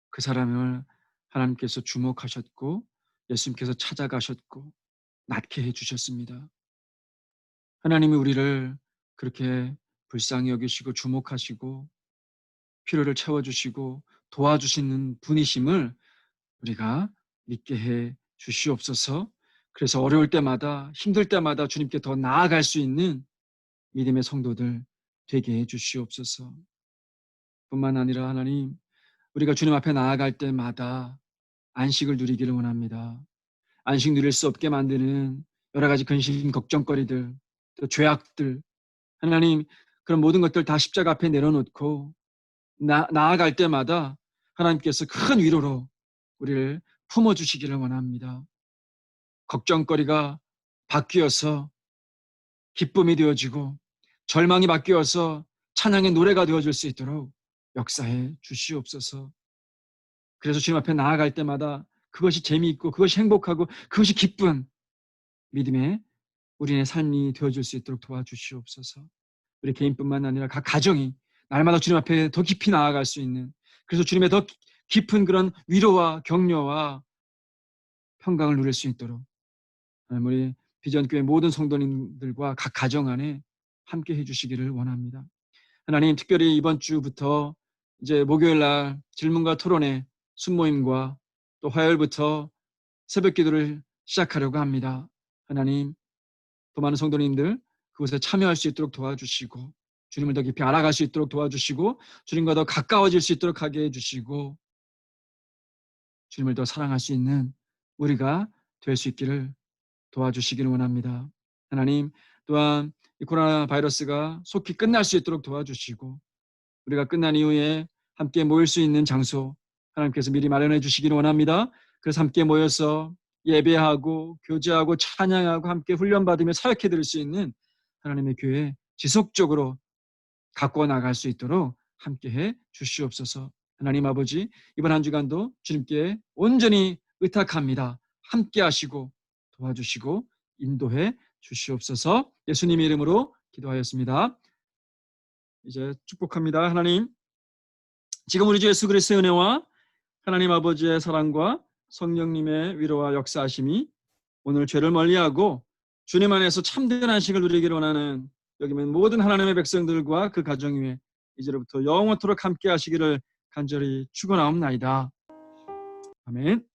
그 사람을 하나님께서 주목하셨고 예수님께서 찾아가셨고 낫게 해주셨습니다. 하나님이 우리를 그렇게 불쌍히 여기시고 주목하시고 필요를 채워주시고 도와주시는 분이심을 우리가 믿게 해 주시옵소서. 그래서 어려울 때마다 힘들 때마다 주님께 더 나아갈 수 있는 믿음의 성도들 되게 해 주시옵소서. 뿐만 아니라 하나님, 우리가 주님 앞에 나아갈 때마다 안식을 누리기를 원합니다. 안식 누릴 수 없게 만드는 여러 가지 근심 걱정거리들, 또 죄악들, 하나님 그런 모든 것들 다 십자가 앞에 내려놓고 나아갈 때마다 하나님께서 큰 위로로 우리를 품어주시기를 원합니다. 걱정거리가 바뀌어서 기쁨이 되어지고 절망이 바뀌어서 찬양의 노래가 되어질 수 있도록 역사해 주시옵소서. 그래서 주님 앞에 나아갈 때마다 그것이 재미있고 그것이 행복하고 그것이 기쁜 믿음의 우리의 삶이 되어질 수 있도록 도와주시옵소서. 우리 개인뿐만 아니라 각 가정이 날마다 주님 앞에 더 깊이 나아갈 수 있는, 그래서 주님의 더 깊은 그런 위로와 격려와 평강을 누릴 수 있도록 우리 비전교회 모든 성도님들과 각 가정 안에 함께 해주시기를 원합니다. 하나님, 특별히 이번 주부터 이제 목요일 날 질문과 토론회 순모임과 또 화요일부터 새벽 기도를 시작하려고 합니다. 하나님, 더 많은 성도님들 그곳에 참여할 수 있도록 도와주시고 주님을 더 깊이 알아갈 수 있도록 도와주시고 주님과 더 가까워질 수 있도록 하게 해주시고 주님을 더 사랑할 수 있는 우리가 될 수 있기를 도와주시기를 원합니다. 하나님, 또한 이 코로나 바이러스가 속히 끝날 수 있도록 도와주시고 우리가 끝난 이후에 함께 모일 수 있는 장소 하나님께서 미리 마련해 주시기를 원합니다. 그래서 함께 모여서 예배하고 교제하고 찬양하고 함께 훈련받으며 사역해 드릴 수 있는 하나님의 교회 지속적으로 갖고 나갈 수 있도록 함께해 주시옵소서. 하나님 아버지, 이번 한 주간도 주님께 온전히 의탁합니다. 함께 하시고 도와주시고 인도해 주시옵소서. 예수님의 이름으로 기도하였습니다. 이제 축복합니다. 하나님, 지금 우리 주 예수 그리스도의 은혜와 하나님 아버지의 사랑과 성령님의 위로와 역사하심이 오늘 죄를 멀리하고 주님 안에서 참된 안식을 누리기를 원하는 여기 있는 모든 하나님의 백성들과 그 가정 위에 이제로부터 영원토록 함께 하시기를 간절히 축원하옵나이다. 아멘.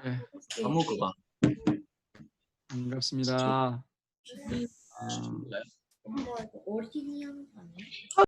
네, 너무 그거. 반갑습니다. 엄마 이거 어린이 한 거 아니야?